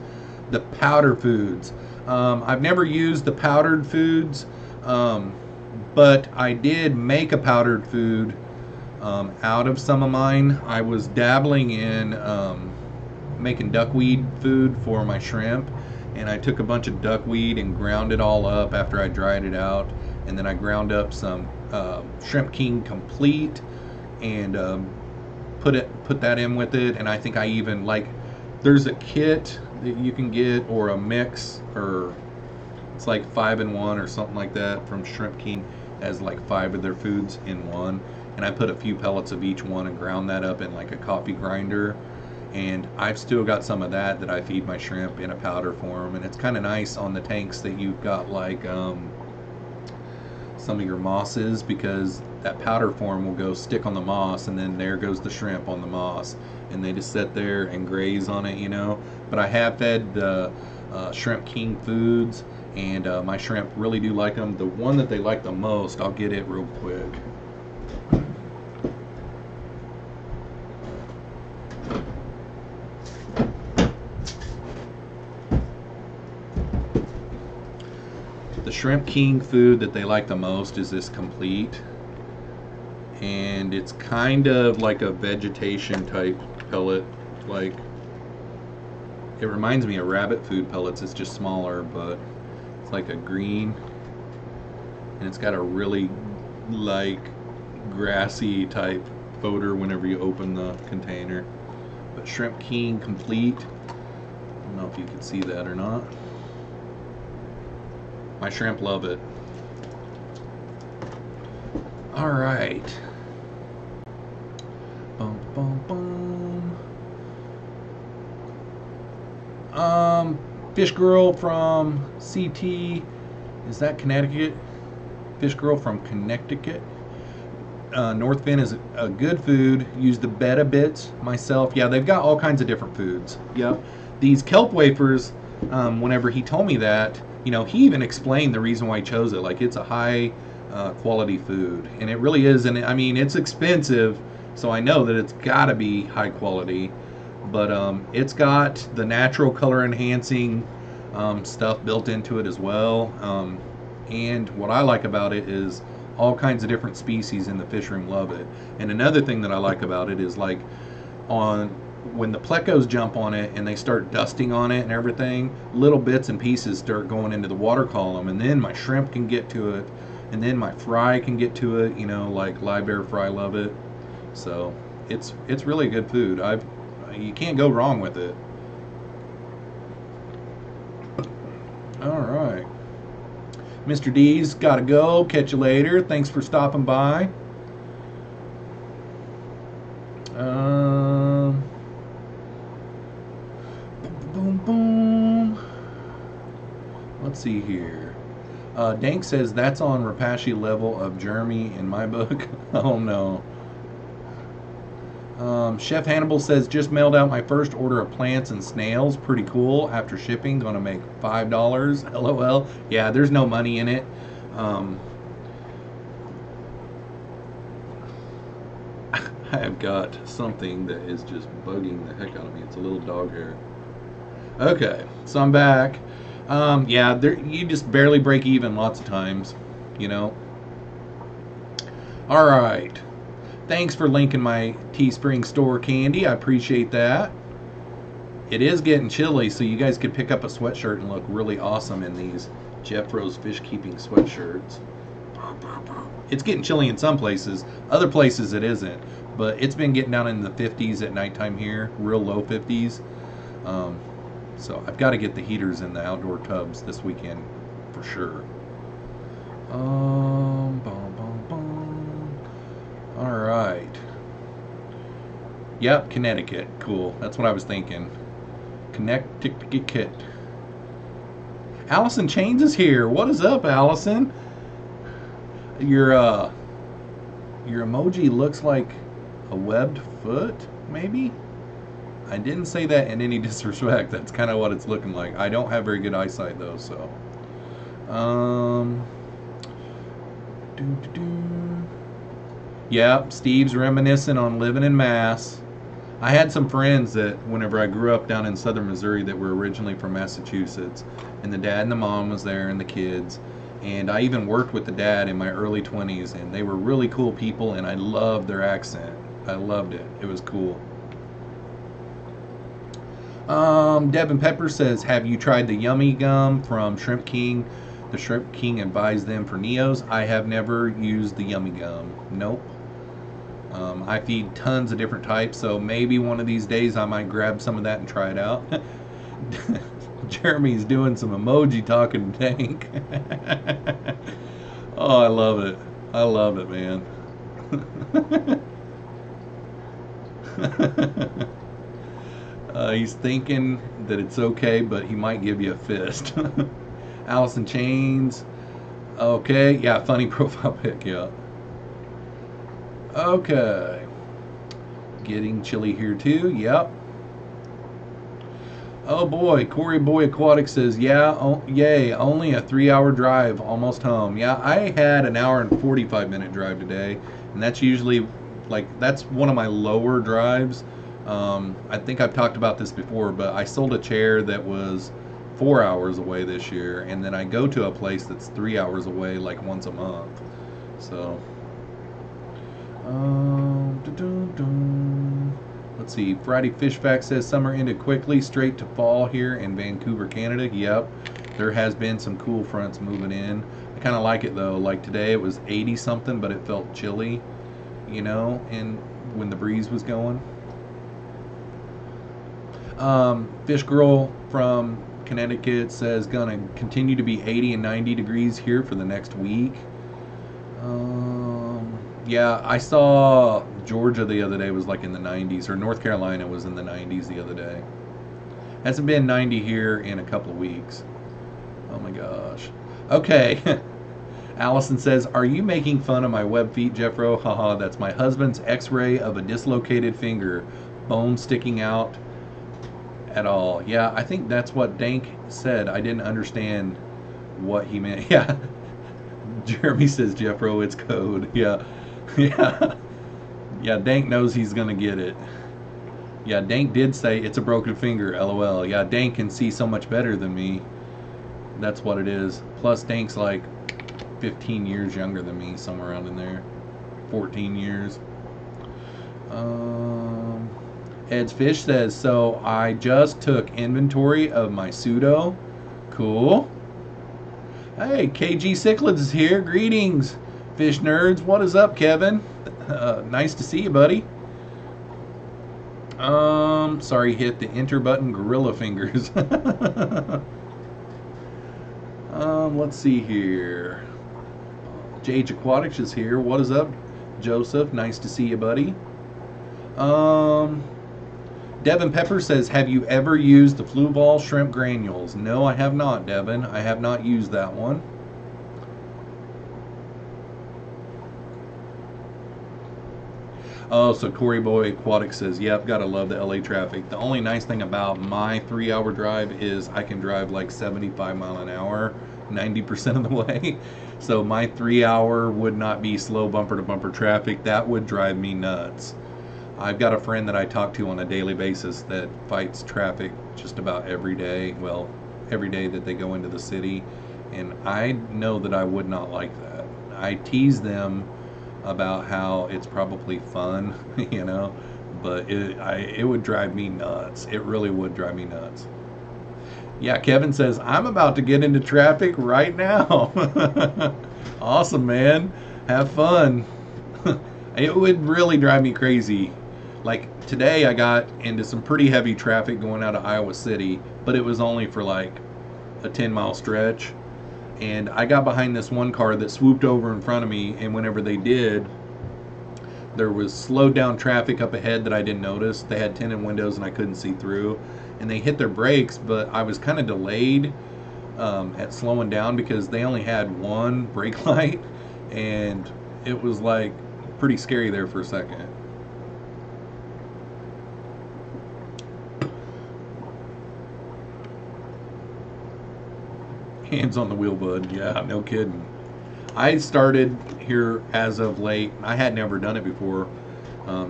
the powder foods? I've never used the powdered foods, but I did make a powdered food out of some of mine. I was dabbling in making duckweed food for my shrimp, and I took a bunch of duckweed and ground it all up after I dried it out, and then I ground up some Shrimp King Complete and put that in with it. And I think I even, like, there's a kit that you can get, or a mix, or it's like 5-in-1 or something like that from Shrimp King, as like 5 of their foods in one, and I put a few pellets of each one and ground that up in like a coffee grinder, and I've still got some of that I feed my shrimp in a powder form. And it's kind of nice on the tanks that you've got like some of your mosses, because that powder form will go stick on the moss, and then there goes the shrimp on the moss, and they just sit there and graze on it, you know. But I have fed the Shrimp King foods, and my shrimp really do like them. The one that they like the most, I'll get it real quick. The Shrimp King food that they like the most is this Complete, and it's kind of like a vegetation type pellet. Like, it reminds me of rabbit food pellets. It's just smaller, but it's like a green, and it's got a really like grassy type odor whenever you open the container. But Shrimp King Complete, I don't know if you can see that or not. My shrimp love it. All right. Boom, boom, boom. Fish Girl from CT. Is that Connecticut? Fish Girl from Connecticut. North Fin is a good food. Use the Betta Bits myself. Yeah, they've got all kinds of different foods. Yep. These kelp wafers, whenever he told me that, you know, he even explained the reason why he chose it. Like, it's a high quality food, and it really is. And I mean, it's expensive, so I know that it's got to be high quality. But it's got the natural color enhancing stuff built into it as well. And what I like about it is all kinds of different species in the fish room love it. And another thing that I like about it is, like, when the plecos jump on it and they start dusting on it and everything, little bits and pieces start going into the water column, and then my shrimp can get to it, and then my fry can get to it, you know, like live bear fry love it. So it's really good food. You can't go wrong with it. All right, Mr. D's gotta go. Catch you later. Thanks for stopping by. Boom, boom. Let's see here. Dank says that's on Rapashi level of Jeremy in my book. Oh no. Chef Hannibal says just mailed out my first order of plants and snails. Pretty cool. After shipping, gonna make $5. LOL. Yeah, there's no money in it. I've got something that is just bugging the heck out of me. It's a little dog hair. Okay, so I'm back. Yeah, you just barely break even lots of times, you know. All right. Thanks for linking my Teespring store, Candy. I appreciate that. It is getting chilly, so you guys could pick up a sweatshirt and look really awesome in these Jeffroz FishKeeping sweatshirts. It's getting chilly in some places. Other places it isn't. But it's been getting down in the 50s at nighttime here. Real low 50s. So I've got to get the heaters in the outdoor tubs this weekend for sure. Bum, bum, bum. All right. Yep, Connecticut. Cool. That's what I was thinking. Connecticut. Allison Chains is here. What is up, Allison? Your emoji looks like a webbed foot, maybe? I didn't say that in any disrespect. That's kind of what it's looking like. I don't have very good eyesight though, so. Yep, Steve's reminiscing on living in Mass. I had some friends that whenever I grew up down in southern Missouri that were originally from Massachusetts, and the dad and the mom was there and the kids, and I even worked with the dad in my early 20s, and they were really cool people, and I loved their accent. I loved it. It was cool. Devin Pepper says, have you tried the yummy gum from Shrimp King? The Shrimp King advised them for Neos. I have never used the yummy gum. Nope. I feed tons of different types, so maybe one of these days I might grab some of that and try it out. Jeremy's doing some emoji talking Tank. Oh, I love it. I love it, man. He's thinking that it's okay, but he might give you a fist. Allison Chains. Okay, yeah, funny profile pic, yeah. Okay. Getting chilly here too, yep. Oh boy, Corey Boy Aquatic says, yeah, oh, yay, only a 3-hour drive, almost home. Yeah, I had an hour and 45-minute drive today, and that's usually, like, that's one of my lower drives. I think I've talked about this before, but I sold a chair that was 4 hours away this year, and then I go to a place that's 3 hours away, like once a month. So, let's see. Friday Fish Fact says summer ended quickly, straight to fall here in Vancouver, Canada. Yep, there has been some cool fronts moving in. I kind of like it though. Like today, it was 80 something, but it felt chilly, you know, and when the breeze was going. Fish Girl from Connecticut says gonna continue to be 80 and 90 degrees here for the next week. Yeah, I saw Georgia the other day was like in the 90s, or North Carolina was in the 90s the other day. Hasn't been 90 here in a couple of weeks. Oh my gosh. Okay. Allison says, are you making fun of my web feet, Jeffro? Haha, that's my husband's x-ray of a dislocated finger. Bone sticking out at all. Yeah, I think that's what Dank said. I didn't understand what he meant. Yeah. Jeremy says, Jeffro, it's code. Yeah. Yeah. Yeah, Dank knows he's gonna get it. Yeah, Dank did say it's a broken finger, LOL. Yeah, Dank can see so much better than me. That's what it is. Plus, Dank's like 15 years younger than me, somewhere around in there. 14 years. Ed's Fish says, so I just took inventory of my pseudo. Cool. Hey, KG Cichlids is here. Greetings, fish nerds. What is up, Kevin? Nice to see you, buddy. Sorry, hit the enter button. Gorilla fingers. Let's see here. JH Aquatics is here. What is up, Joseph? Nice to see you, buddy. Devin Pepper says, have you ever used the Flu Ball shrimp granules? No, I have not, Devin. I have not used that one. Oh, so Corey Boy Aquatic says, yep, gotta love the LA traffic. The only nice thing about my 3-hour drive is I can drive like 75 mile an hour 90% of the way. So my 3-hour would not be slow bumper to bumper traffic. That would drive me nuts. I've got a friend that I talk to on a daily basis that fights traffic just about every day. Well, every day that they go into the city. And I know that I would not like that. I tease them about how it's probably fun, you know, but it would drive me nuts. It really would drive me nuts. Yeah, Kevin says, I'm about to get into traffic right now. Awesome, man. Have fun. It would really drive me crazy. Like today I got into some pretty heavy traffic going out of Iowa City, but it was only for like a 10-mile stretch. And I got behind this one car that swooped over in front of me, and whenever they did, there was slowed down traffic up ahead that I didn't notice. They had tinted windows and I couldn't see through. And they hit their brakes, but I was kind of delayed at slowing down because they only had one brake light, and it was like pretty scary there for a second. Hands on the wheel, bud. Yeah, no kidding. I started here as of late. I had never done it before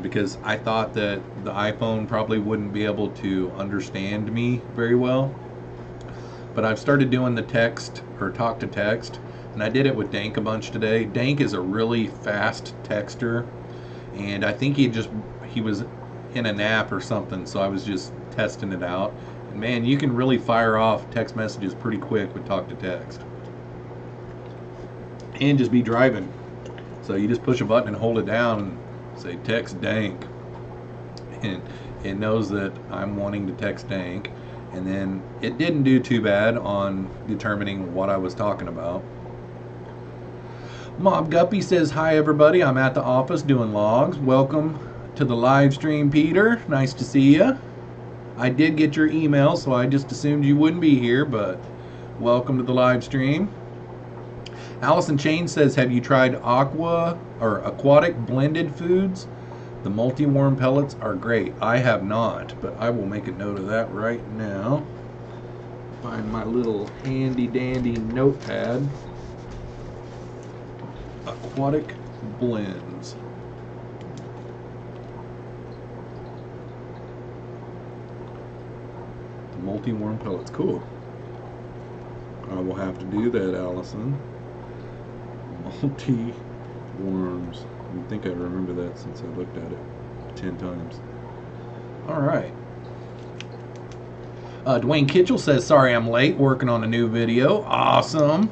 because I thought that the iPhone probably wouldn't be able to understand me very well. But I've started doing the text or talk to text, and I did it with Dank a bunch today. Dank is a really fast texter, and I think he was in a nap or something, so I was just testing it out. And man, you can really fire off text messages pretty quick with talk to text. And just be driving. So you just push a button and hold it down and say text Dank. And it knows that I'm wanting to text Dank. And then it didn't do too bad on determining what I was talking about. Mob Guppy says, hi everybody, I'm at the office doing logs. Welcome to the live stream, Peter. Nice to see you. I did get your email, so I just assumed you wouldn't be here, but welcome to the live stream. Allison Chain says, have you tried aquatic blended foods? The multi-worm pellets are great. I have not, but I will make a note of that right now. Find my little handy dandy notepad. Aquatic blends. The multi-worm pellets. Cool. I will have to do that, Allison. Multi-worms. I think I remember that since I looked at it 10 times. Alright. Dwayne Kitchell says, sorry I'm late, working on a new video. Awesome.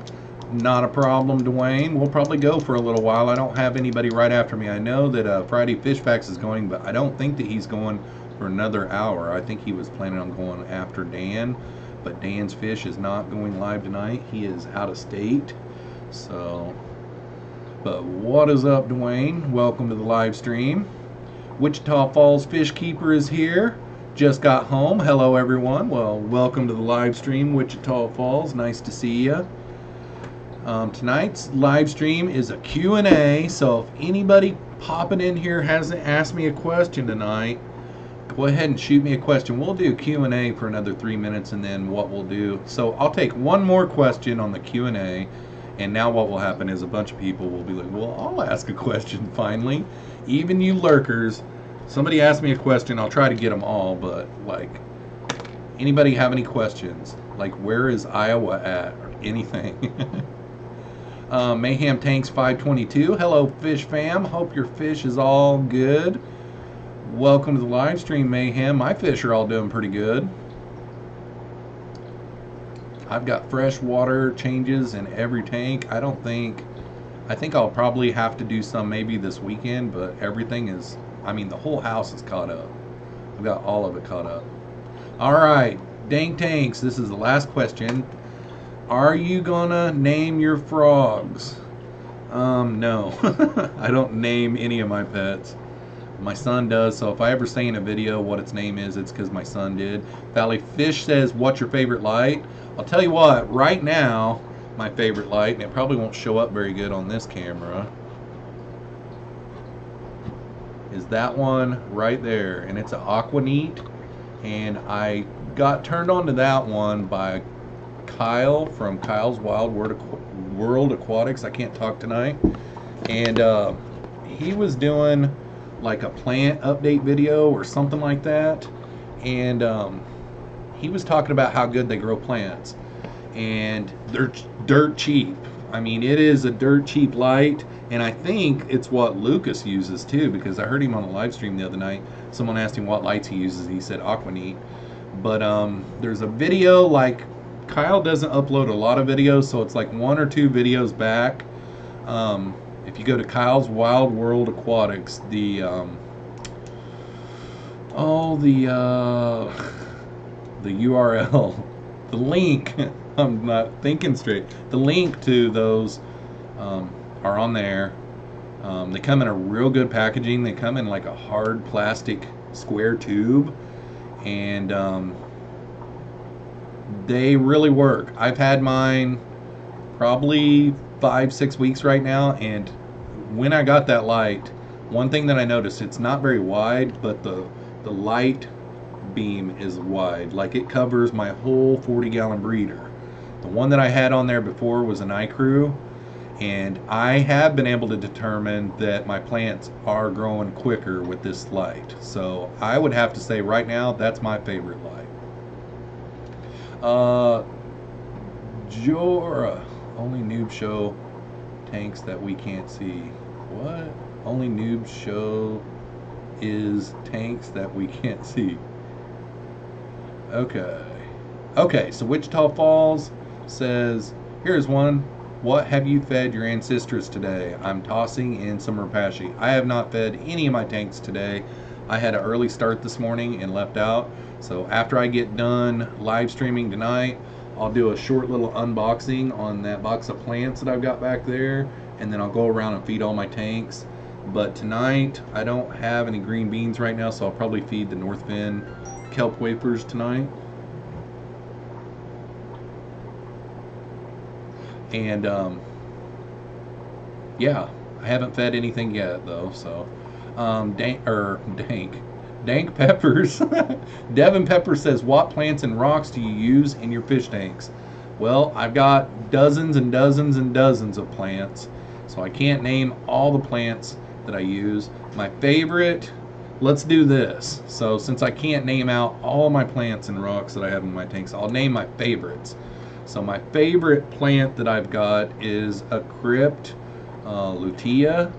Not a problem, Dwayne. We'll probably go for a little while. I don't have anybody right after me. I know that Friday Fish Facts is going, but I don't think that he's going for another hour. I think he was planning on going after Dan, but Dan's Fish is not going live tonight. He is out of state. So... but what is up, Dwayne? Welcome to the live stream. Wichita Falls Fish Keeper is here. Just got home. Hello, everyone. Well, welcome to the live stream, Wichita Falls. Nice to see you. Tonight's live stream is a Q&A, so if anybody popping in here hasn't asked me a question tonight, go ahead and shoot me a question. We'll do Q&A for another 3 minutes, and then what we'll do. So I'll take one more question on the Q&A. And now what will happen is a bunch of people will be like, well, I'll ask a question finally. Even you lurkers, somebody asked me a question, I'll try to get them all, but like, anybody have any questions? Like, where is Iowa at? Or anything. Mayhem Tanks 522. Hello, fish fam. Hope your fish is all good. Welcome to the live stream, Mayhem. My fish are all doing pretty good. I've got fresh water changes in every tank. I think I'll probably have to do some maybe this weekend, but everything is, I mean, the whole house is caught up. I've got all of it caught up. All right, Dank Tanks, this is the last question. Are you gonna name your frogs? No. I don't name any of my pets. My son does, so if I ever say in a video what its name is, it's because my son did. Valley Fish says, what's your favorite light? I'll tell you what, right now, my favorite light, and it probably won't show up very good on this camera, is that one right there. And it's an Aquaneat, and I got turned on to that one by Kyle from Kyle's Wild World Aquatics. I can't talk tonight. And he was doing like a plant update video or something like that, and he was talking about how good they grow plants, and they're dirt cheap. I mean, it is a dirt cheap light, and I think it's what Lucas uses too, because I heard him on the live stream the other night. Someone asked him what lights he uses, and he said Aquaneat. But there's a video, like, Kyle doesn't upload a lot of videos, so it's like 1 or 2 videos back. If you go to Kyle's Wild World Aquatics, the Oh, the URL, the link. I'm not thinking straight. The link to those are on there. They come in a real good packaging. They come in like a hard plastic square tube, and they really work. I've had mine probably 5-6 weeks right now, and when I got that light, one thing that I noticed, it's not very wide, but the light beam is wide. Like, it covers my whole 40-gallon breeder. The one that I had on there before was an iCrew, and I have been able to determine that my plants are growing quicker with this light. So I would have to say right now, that's my favorite light. Jora, only noob show tanks that we can't see. What? Only noob show is tanks that we can't see. Okay, so Wichita Falls says, here's one. What have you fed your ancestors today? I'm tossing in some rapashi. I have not fed any of my tanks today. I had an early start this morning and left out. So after I get done live streaming tonight, I'll do a short little unboxing on that box of plants that I've got back there, and then I'll go around and feed all my tanks. But tonight, I don't have any green beans right now, so I'll probably feed the North Fin kelp wafers tonight. And yeah, I haven't fed anything yet though. So dank peppers. Devin Pepper says, what plants and rocks do you use in your fish tanks? Well, I've got dozens and dozens and dozens of plants, so I can't name all the plants that I use. My favorite, let's do this. So since I can't name out all my plants and rocks that I have in my tanks, I'll name my favorites. So my favorite plant that I've got is a crypt lutea.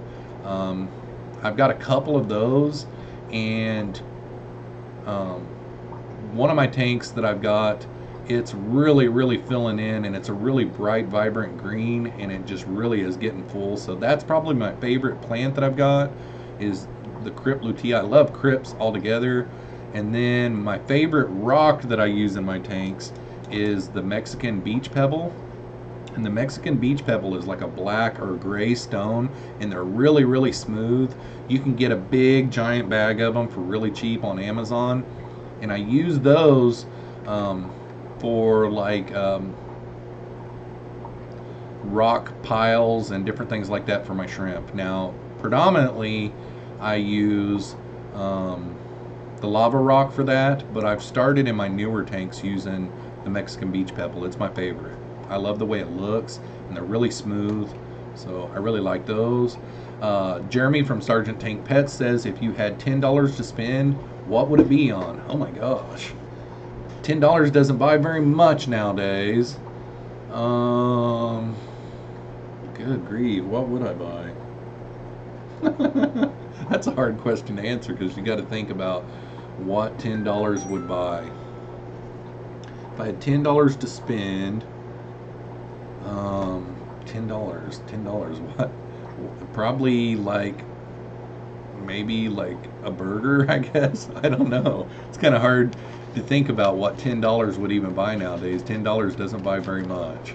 I've got a couple of those, and one of my tanks that I've got, it's really filling in, and it's a really bright, vibrant green, and it just really is getting full. So that's probably my favorite plant that I've got, is the crypt lutea. I love crypts altogether. And then my favorite rock that I use in my tanks is the Mexican beach pebble. And the Mexican beach pebble is like a black or gray stone, and they're really smooth. You can get a big giant bag of them for really cheap on Amazon, and I use those for like rock piles and different things like that for my shrimp. Now predominantly I use the lava rock for that, but I've started in my newer tanks using the Mexican beach pebble. It's my favorite. I love the way it looks, and they're really smooth, so I really like those. Jeremy from Sergeant Tank Pets says, if you had $10 to spend, what would it be on? Oh my gosh, $10 doesn't buy very much nowadays. Good grief, what would I buy? That's a hard question to answer, because you got to think about what $10 would buy. If I had $10 to spend, $10, what? Probably like, maybe like a burger, I guess. I don't know. It's kind of hard to think about what $10 would even buy nowadays. $10 doesn't buy very much.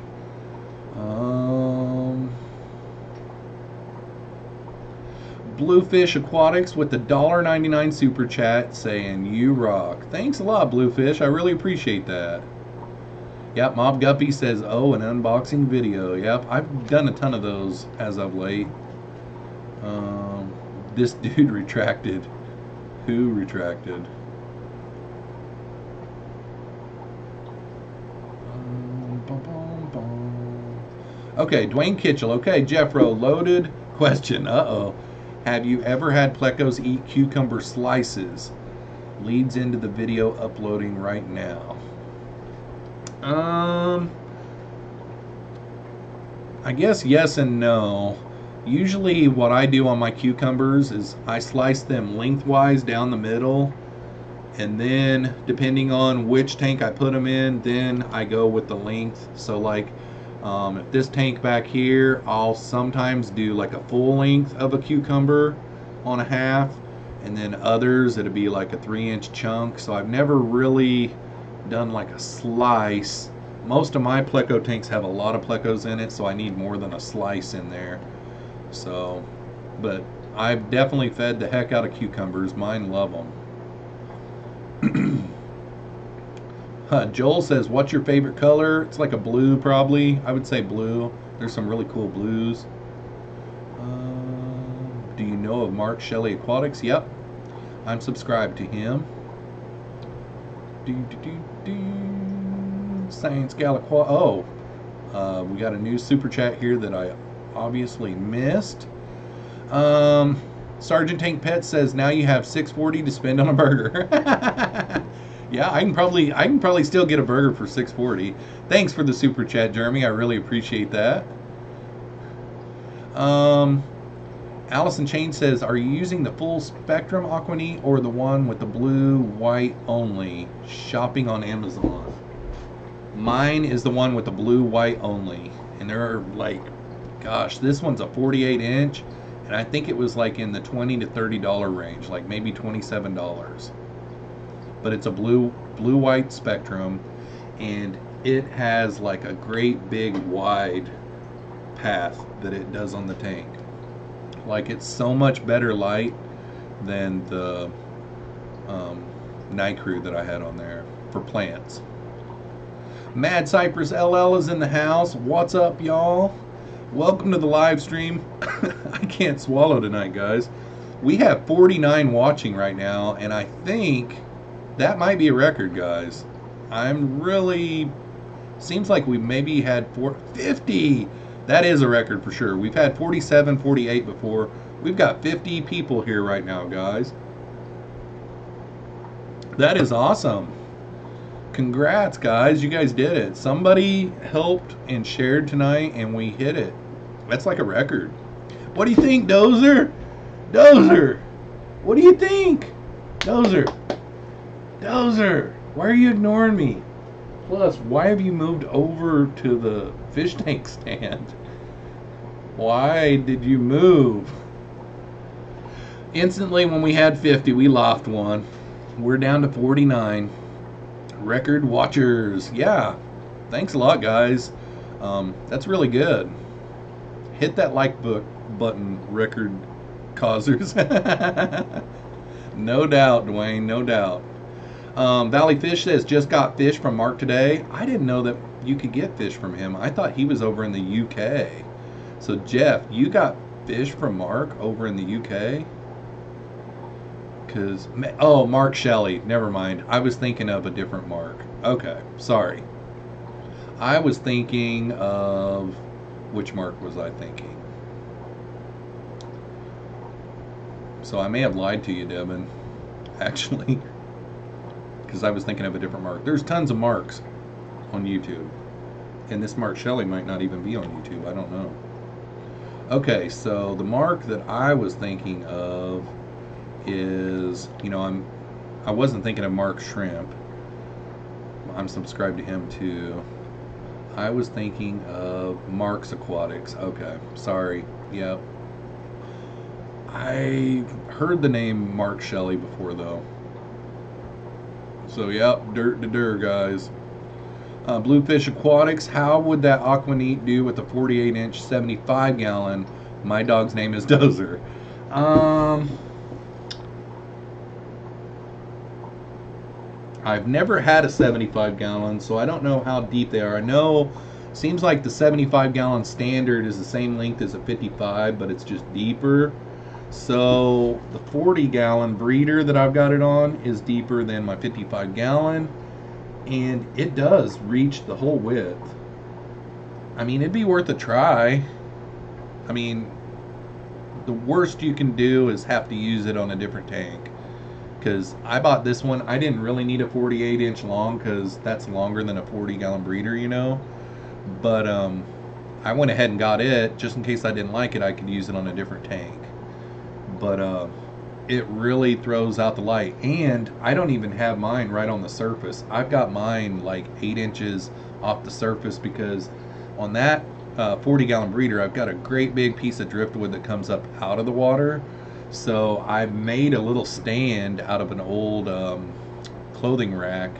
Bluefish Aquatics with the $1.99 super chat saying, you rock. Thanks a lot, Bluefish. I really appreciate that. Yep, Mob Guppy says, oh, an unboxing video. Yep, I've done a ton of those as of late. This dude retracted. Who retracted? Okay, Dwayne Kitchell. Okay, Jeffro, loaded question. Uh-oh. Have you ever had plecos eat cucumber slices? Leads into the video uploading right now. I guess yes and no. Usually what I do on my cucumbers is I slice them lengthwise down the middle, and then depending on which tank I put them in, then I go with the length. So like if this tank back here, I'll sometimes do like a full length of a cucumber on a half, and then others it'll be like a 3-inch chunk. So I've never really done like a slice. Most of my pleco tanks have a lot of plecos in it, so I need more than a slice in there. So, but I've definitely fed the heck out of cucumbers. Mine love them. Joel says, what's your favorite color? It's like a blue, probably. I would say blue. There's some really cool blues. Do you know of Mark Shelley Aquatics? Yep. I'm subscribed to him. Science Gal Aqua. Oh. We got a new super chat here that I obviously missed. Sergeant Tank Pet says, now you have $6.40 to spend on a burger. Yeah, I can probably still get a burger for $6.40. Thanks for the super chat, Jeremy. I really appreciate that. Allison Chain says, are you using the full spectrum Aquanit or the one with the blue, white only? Shopping on Amazon. Mine is the one with the blue, white only. And they're like, gosh, this one's a 48-inch. And I think it was like in the $20 to $30 range, like maybe $27. But it's a blue-white spectrum, and it has like a great big wide path that it does on the tank. Like, it's so much better light than the Night Crew that I had on there for plants. Mad Cypress LL is in the house. What's up, y'all? Welcome to the live stream. I can't swallow tonight, guys. We have 49 watching right now, and I think that might be a record, guys. I'm really... Seems like we maybe had 50. That is a record for sure. We've had 47, 48 before. We've got 50 people here right now, guys. That is awesome. Congrats, guys. You guys did it. Somebody helped and shared tonight, and we hit it. That's like a record. What do you think, Dozer? Dozer! What do you think? Dozer! Dozer! Why are you ignoring me? Plus, why have you moved over to the fish tank stand? Why did you move? Instantly, when we had 50, we lost one. We're down to 49. Record watchers. Yeah. Thanks a lot, guys. That's really good. Hit that like button, record causers. No doubt, Dwayne. No doubt. Valley Fish says, just got fish from Mark today. I didn't know that you could get fish from him. I thought he was over in the UK. So, Jeff, you got fish from Mark over in the UK? Because, oh, Mark Shelley. Never mind. I was thinking of a different Mark. Okay, sorry. I was thinking of... Which Mark was I thinking? So I may have lied to you, Devin. Actually. Because I was thinking of a different Mark. There's tons of Marks on YouTube. And this Mark Shelley might not even be on YouTube. I don't know. Okay, so the Mark that I was thinking of is, you know, I wasn't thinking of Mark Shrimp. I'm subscribed to him too. I was thinking of Mark's Aquatics. Okay, sorry. Yep. I heard the name Mark Shelley before though. So yep, dirt to dirt, guys. Bluefish Aquatics. How would that Aquanit do with a 48-inch 75-gallon? My dog's name is Dozer. I've never had a 75-gallon, so I don't know how deep they are. I know, seems like the 75-gallon standard is the same length as a 55, but it's just deeper. So the 40-gallon breeder that I've got it on is deeper than my 55-gallon, and it does reach the whole width. I mean, it'd be worth a try. I mean, the worst you can do is have to use it on a different tank. Because I bought this one, I didn't really need a 48-inch long because that's longer than a 40-gallon breeder, you know. But I went ahead and got it just in case I didn't like it. I could use it on a different tank. But it really throws out the light. And I don't even have mine right on the surface. I've got mine like 8 inches off the surface because on that 40-gallon breeder, I've got a great big piece of driftwood that comes up out of the water. So I made a little stand out of an old clothing rack.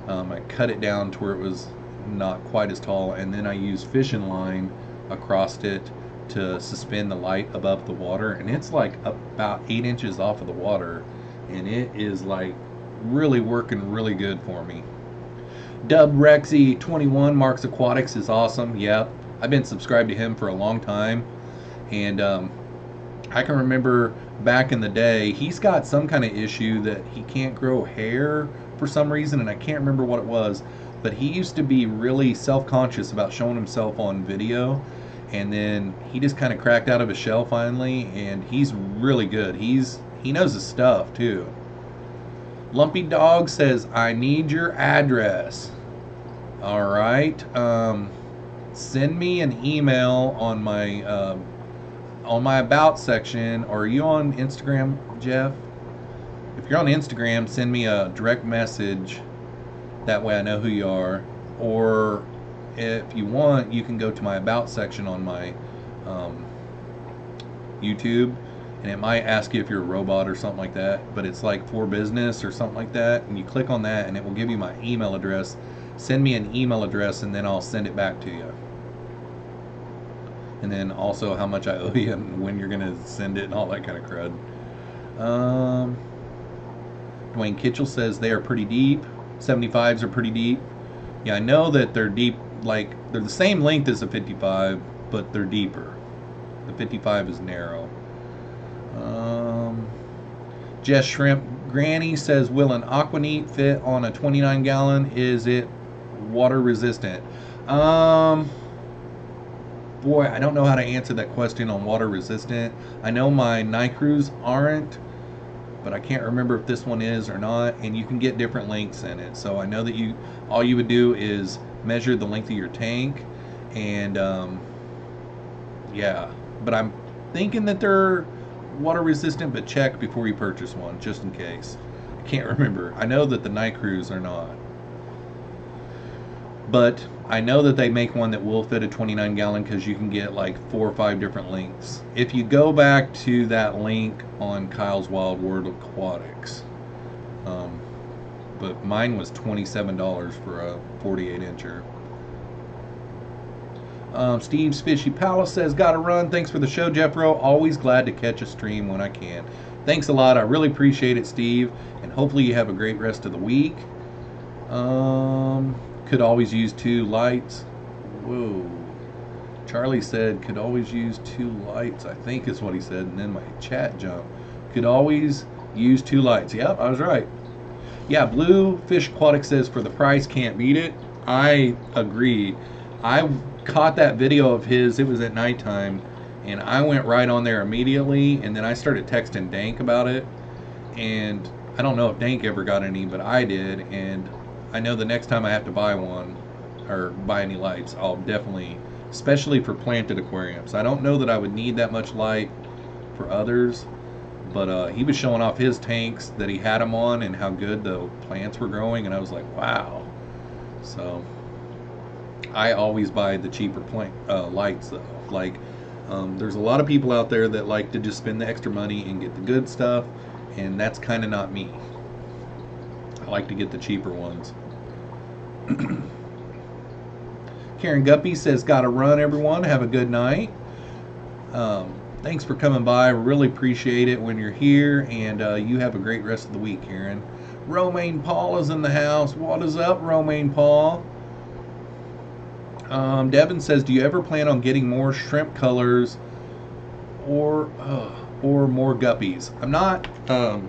I cut it down to where it was not quite as tall, and then I used fishing line across it to suspend the light above the water, and it's like about 8 inches off of the water, and it is like really working really good for me. Dub Rexy 21 Marks Aquatics is awesome. Yep, I've been subscribed to him for a long time, and I can remember back in the day, he's got some kind of issue that he can't grow hair for some reason, and I can't remember what it was, but he used to be really self-conscious about showing himself on video, and then he just kind of cracked out of his shell finally, and he's really good. He knows his stuff too. Lumpy Dog says, I need your address. All right, send me an email on my about section. Or are you on Instagram, Jeff? If you're on Instagram, send me a direct message. That way I know who you are. Or if you want, you can go to my about section on my YouTube, and it might ask you if you're a robot or something like that, but it's like for business or something like that, and you click on that and it will give you my email address. Send me an email address and then I'll send it back to you. And then also how much I owe you and when you're gonna send it and all that kind of crud. Dwayne Kitchell says they are pretty deep. 75s are pretty deep. Yeah, I know that they're deep, like they're the same length as the 55, but they're deeper. The 55 is narrow. Jess Shrimp Granny says, will an Aquaneat fit on a 29 gallon? Is it water resistant? Boy, I don't know how to answer that question on water resistant. I know my Nycrews aren't, but I can't remember if this one is or not, and you can get different lengths in it. So I know that all you would do is measure the length of your tank, and yeah, but I'm thinking that they're water resistant, but check before you purchase one just in case. I can't remember. I know that the Nycrews are not, but I know that they make one that will fit a 29 gallon because you can get like 4 or 5 different lengths. If you go back to that link on Kyle's Wild World Aquatics, but mine was $27 for a 48 incher. Steve's Fishy Palace says, gotta run. Thanks for the show, Jeffro. Always glad to catch a stream when I can. Thanks a lot. I really appreciate it, Steve. And hopefully you have a great rest of the week. Could always use 2 lights. Whoa. Charlie said, could always use 2 lights, I think is what he said. And then my chat jumped. Could always use 2 lights. Yep, I was right. Yeah, Blue Fish Aquatic says, for the price, can't beat it. I agree. I caught that video of his. It was at nighttime, and I went right on there immediately, and then I started texting Dank about it, and I don't know if Dank ever got any, but I did, and I know the next time I have to buy one or buy any lights, I'll definitely, especially for planted aquariums. I don't know that I would need that much light for others, but he was showing off his tanks that he had them on and how good the plants were growing, and I was like, wow. So I always buy the cheaper lights though. Like, there's a lot of people out there that like to just spend the extra money and get the good stuff, and that's kind of not me. I like to get the cheaper ones. Karen Guppy says, gotta run, everyone. Have a good night. Thanks for coming by. Really appreciate it when you're here, and you have a great rest of the week, Karen. Romaine Paul is in the house. What is up, Romaine Paul? Devin says, do you ever plan on getting more shrimp colors or more guppies? I'm not. The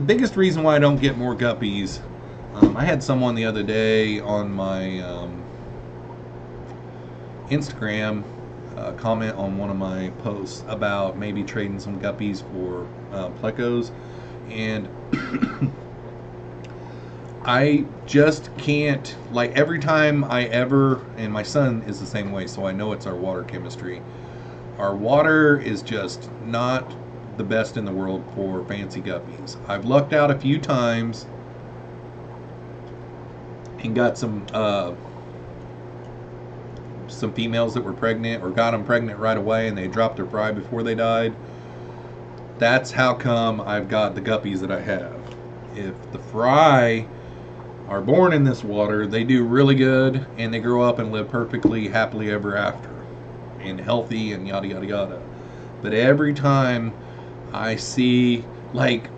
biggest reason why I don't get more guppies, I had someone the other day on my Instagram comment on one of my posts about maybe trading some guppies for plecos, and I just can't, like, every time I ever, and my son is the same way, so I know it's our water chemistry. Our water is just not the best in the world for fancy guppies. I've lucked out a few times and got some some females that were pregnant or got them pregnant right away and they dropped their fry before they died. That's how come I've got the guppies that I have. If the fry are born in this water, they do really good and they grow up and live perfectly happily ever after and healthy and yada yada yada. But every time I see, like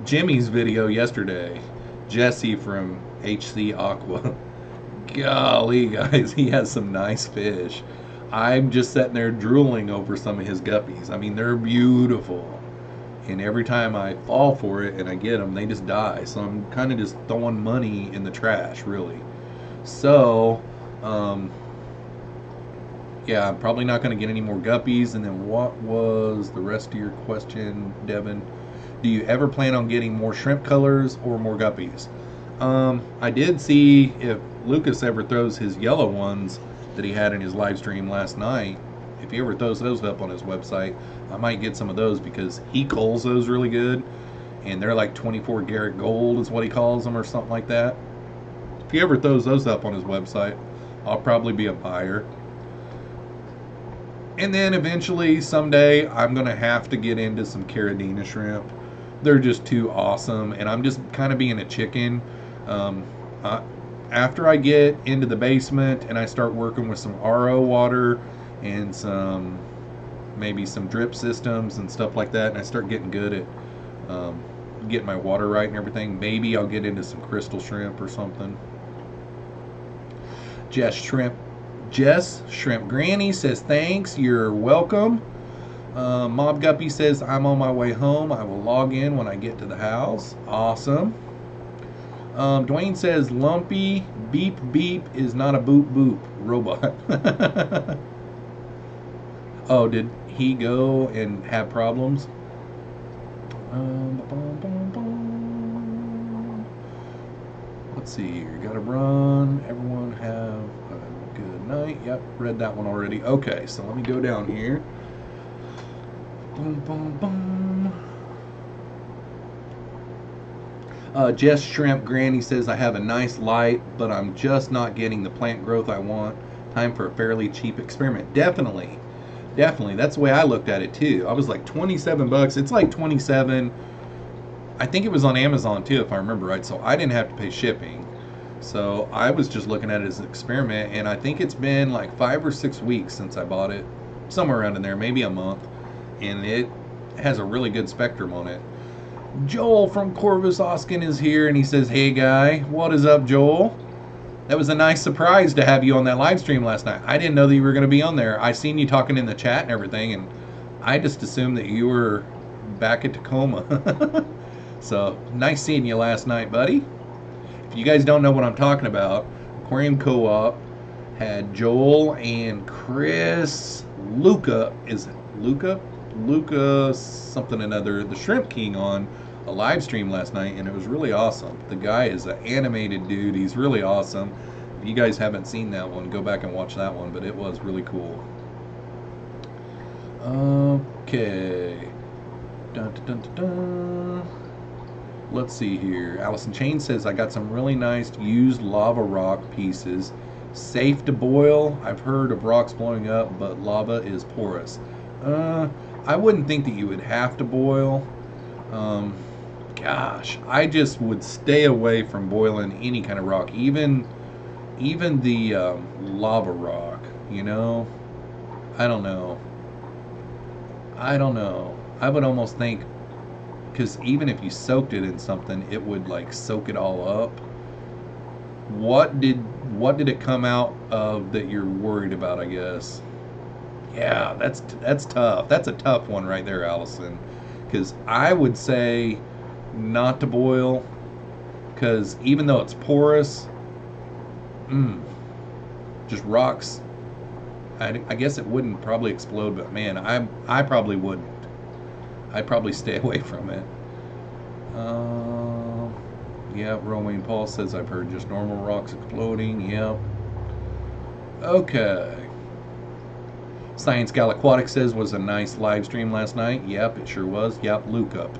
Jimmy's video yesterday, Jesse from HC Aqua, golly guys, he has some nice fish. I'm just sitting there drooling over some of his guppies. I mean, they're beautiful. And every time I fall for it and I get them, they just die. So I'm kind of just throwing money in the trash, really. So, yeah, I'm probably not going to get any more guppies. And then what was the rest of your question, Devin? Do you ever plan on getting more shrimp colors or more guppies? I did see if Lucas ever throws his yellow ones that he had in his live stream last night. If he ever throws those up on his website, I might get some of those because he culls those really good. And they're like 24 Garrett Gold is what he calls them or something like that. If he ever throws those up on his website, I'll probably be a buyer. And then eventually, someday, I'm going to have to get into some Caridina shrimp. They're just too awesome. And I'm just kind of being a chicken. After I get into the basement and I start working with some RO water and some maybe some drip systems and stuff like that, and I start getting good at getting my water right and everything, maybe I'll get into some crystal shrimp or something. Jess Shrimp Granny says thanks, you're welcome. Mob Guppy says I'm on my way home, I will log in when I get to the house. Awesome. Dwayne says Lumpy beep beep is not a boop boop robot. Oh, did he go and have problems? Let's see here. Gotta run. Everyone have a good night. Yep, read that one already. Okay, so let me go down here. Boom, boom, boom. Jess Shrimp Granny says I have a nice light, but I'm just not getting the plant growth I want. Time for a fairly cheap experiment. Definitely. Definitely. That's the way I looked at it too. I was like 27 bucks. It's like 27. I think it was on Amazon too, if I remember right. So I didn't have to pay shipping. So I was just looking at it as an experiment. And I think it's been like 5 or 6 weeks since I bought it. Somewhere around in there, maybe a month. And it has a really good spectrum on it. Joel from Corvus Oskin is here, and he says, hey guy, what is up, Joel? That was a nice surprise to have you on that live stream last night. I didn't know that you were going to be on there. I seen you talking in the chat and everything, and I just assumed that you were back at Tacoma. So, nice seeing you last night, buddy. If you guys don't know what I'm talking about, Aquarium Co-op had Joel and Chris Luca something another, the Shrimp King, on a live stream last night, and it was really awesome. The guy is an animated dude. He's really awesome. If you guys haven't seen that one, go back and watch that one, but it was really cool. Okay. Dun, dun, dun, dun, dun. Let's see here. Allison Chain says, I got some really nice used lava rock pieces. Safe to boil. I've heard of rocks blowing up, but lava is porous. I wouldn't think that you would have to boil. Gosh, I just would stay away from boiling any kind of rock, even the lava rock, you know? I don't know. I would almost think, because even if you soaked it in something, it would like soak it all up. What did it come out of that you're worried about, I guess? Yeah, that's tough. That's a tough one right there, Allison. Because I would say not to boil, because even though it's porous, just rocks, I guess it wouldn't probably explode, but man, I probably wouldn't. I'd probably stay away from it. Yeah, Romaine Paul says I've heard just normal rocks exploding. Yep. Okay. Science Gal Aquatic says was a nice live stream last night. Yep, it sure was. Yep, Luke up.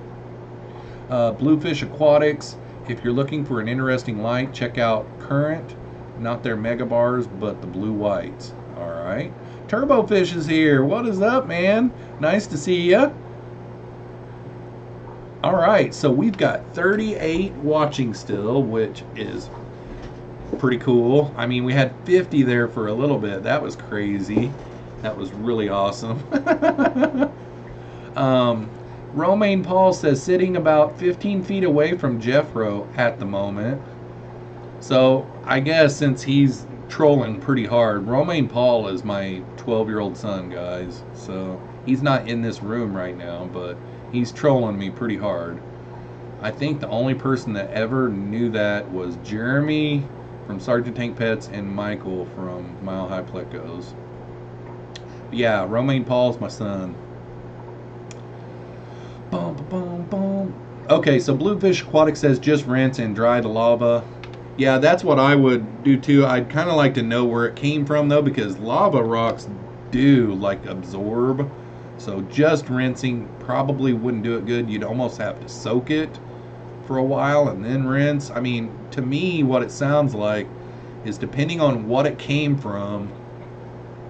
Bluefish Aquatics. If you're looking for an interesting light, check out Current. Not their mega bars, but the blue whites. All right. Turbo Fish is here. What is up, man? Nice to see ya. All right, so we've got 38 watching still, which is pretty cool. I mean, we had 50 there for a little bit. That was crazy. That was really awesome. Romaine Paul says sitting about 15 feet away from Jeffro at the moment. So I guess since he's trolling pretty hard, Romaine Paul is my 12-year-old son, guys. So he's not in this room right now, but he's trolling me pretty hard. I think the only person that ever knew that was Jeremy from Sergeant Tank Pets and Michael from Mile High Plecos. Yeah, Romaine Paul's my son. Boom, boom, boom. Okay, so Bluefish Aquatic says just rinse and dry the lava. Yeah, that's what I would do too. I'd kind of like to know where it came from though, because lava rocks do like absorb. So just rinsing probably wouldn't do it good. You'd almost have to soak it for a while and then rinse. I mean, to me, what it sounds like is depending on what it came from,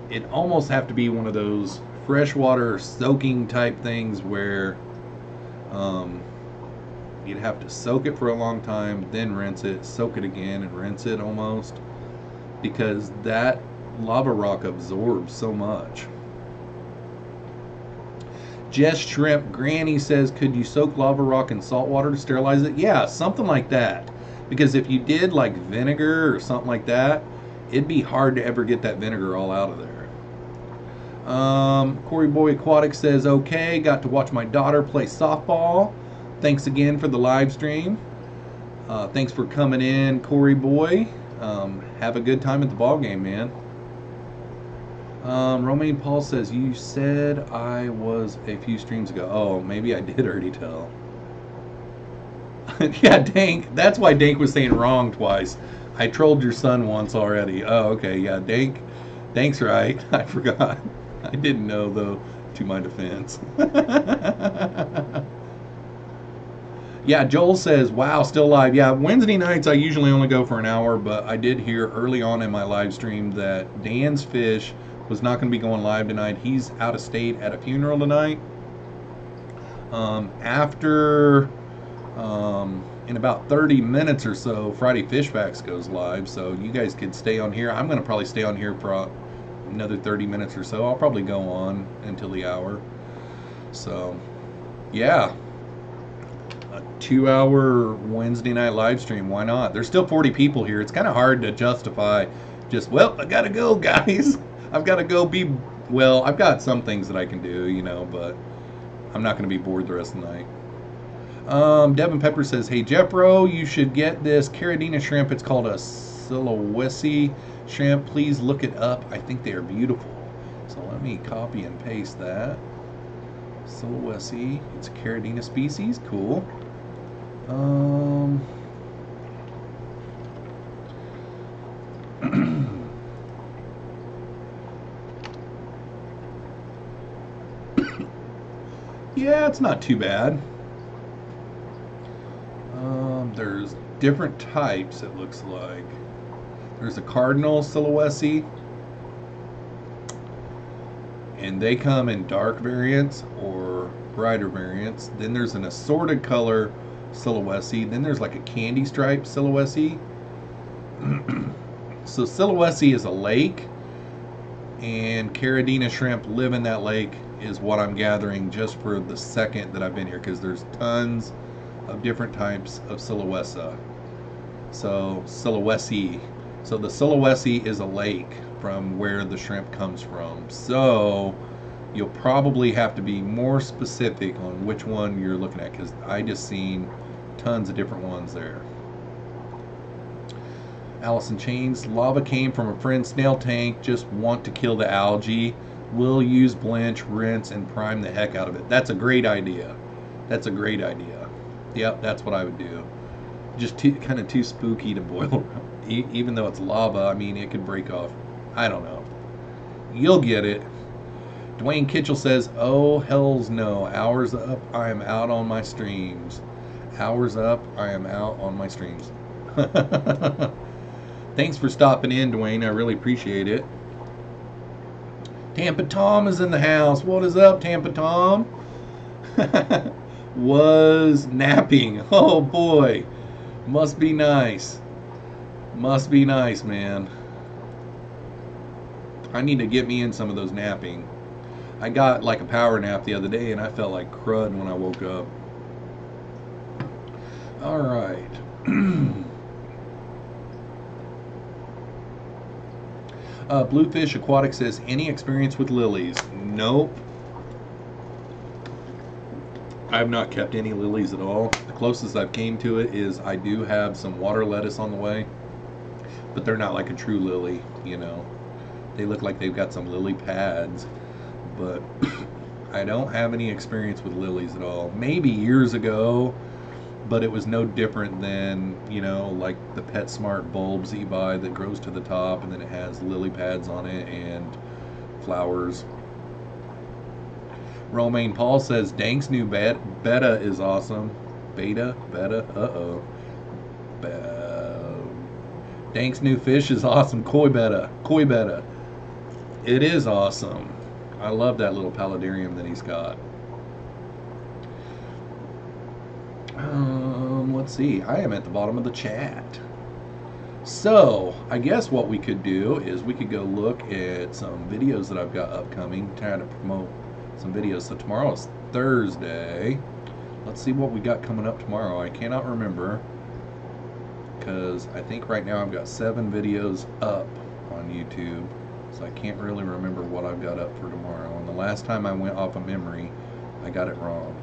it almost have to be one of those freshwater soaking type things where you'd have to soak it for a long time, then rinse it, soak it again, and rinse it almost, because that lava rock absorbs so much. Jess Shrimp Granny says, could you soak lava rock in salt water to sterilize it? Yeah, something like that. Because if you did like vinegar or something like that, it'd be hard to ever get that vinegar all out of there. Corey Boy Aquatic says, okay, got to watch my daughter play softball. Thanks again for the live stream. Thanks for coming in, Corey Boy. Have a good time at the ball game, man. Romaine Paul says, you said I was a few streams ago. Oh, maybe I did already tell. Yeah, Dank. That's why Dank was saying wrong twice. I trolled your son once already. Oh, okay. Yeah, Dank. Dank's right. I forgot. I didn't know, though, to my defense. Yeah, Joel says, wow, still live. Yeah, Wednesday nights I usually only go for an hour, but I did hear early on in my live stream that Dan's Fish was not going to be going live tonight. He's out of state at a funeral tonight. In about 30 minutes or so, Friday Fish Facts goes live, so you guys could stay on here. I'm going to probably stay on here for another 30 minutes or so. I'll probably go on until the hour. So, yeah. A 2-hour Wednesday night live stream. Why not? There's still 40 people here. It's kind of hard to justify just, well, I got to go, guys. I've got to go be, well, I've got some things that I can do, you know, but I'm not going to be bored the rest of the night. Devin Pepper says, hey, Jeffro, you should get this Caridina shrimp. It's called a Sulawesi shrimp. Please look it up. I think they are beautiful. So let me copy and paste that. Sulawesi. It's a Caridina species. Cool. Yeah, it's not too bad. There's different types, it looks like. There's a Cardinal Sulawesi, and they come in dark variants or brighter variants. Then there's an assorted color Sulawesi. Then there's like a candy stripe Sulawesi. So Sulawesi is a lake, and Caridina shrimp live in that lake, is what I'm gathering just for the second that I've been here, because there's tons of different types of Sulawesi. So Sulawesi. So the Sulawesi is a lake from where the shrimp comes from. So you'll probably have to be more specific on which one you're looking at, because I just seen tons of different ones there. Allison Chains, lava came from a friend's snail tank, just want to kill the algae. We'll use blanch, rinse, and prime the heck out of it. That's a great idea. That's a great idea. Yep, that's what I would do. Just kind of too spooky to boil. Even though it's lava, I mean, it could break off. I don't know. You'll get it. Dwayne Kitchell says, oh, hells no. Hours up, I am out on my streams. Hours up, I am out on my streams. Thanks for stopping in, Dwayne. I really appreciate it. Tampa Tom is in the house. What is up, Tampa Tom? Was napping. Oh boy. Must be nice. Must be nice, man. I need to get me in some of those napping. I got like a power nap the other day and I felt like crud when I woke up. All right. Bluefish Aquatic says, any experience with lilies? Nope. I've not kept any lilies at all. The closest I've came to it is I do have some water lettuce on the way, but they're not like a true lily, you know. They look like they've got some lily pads, but I don't have any experience with lilies at all. Maybe years ago, but it was no different than, you know, like the PetSmart bulbs that you buy that grows to the top and then it has lily pads on it and flowers. Romaine Paul says, Dank's new beta is awesome. Beta? Uh-oh. Dank's new fish is awesome. Koi beta. It is awesome. I love that little paludarium that he's got. Let's see. I am at the bottom of the chat. So, I guess what we could do is we could go look at some videos that I've got upcoming, trying to promote some videos. So tomorrow is Thursday. Let's see what we got coming up tomorrow. I cannot remember because I think right now I've got 7 videos up on YouTube. So I can't really remember what I've got up for tomorrow. And the last time I went off of memory, I got it wrong.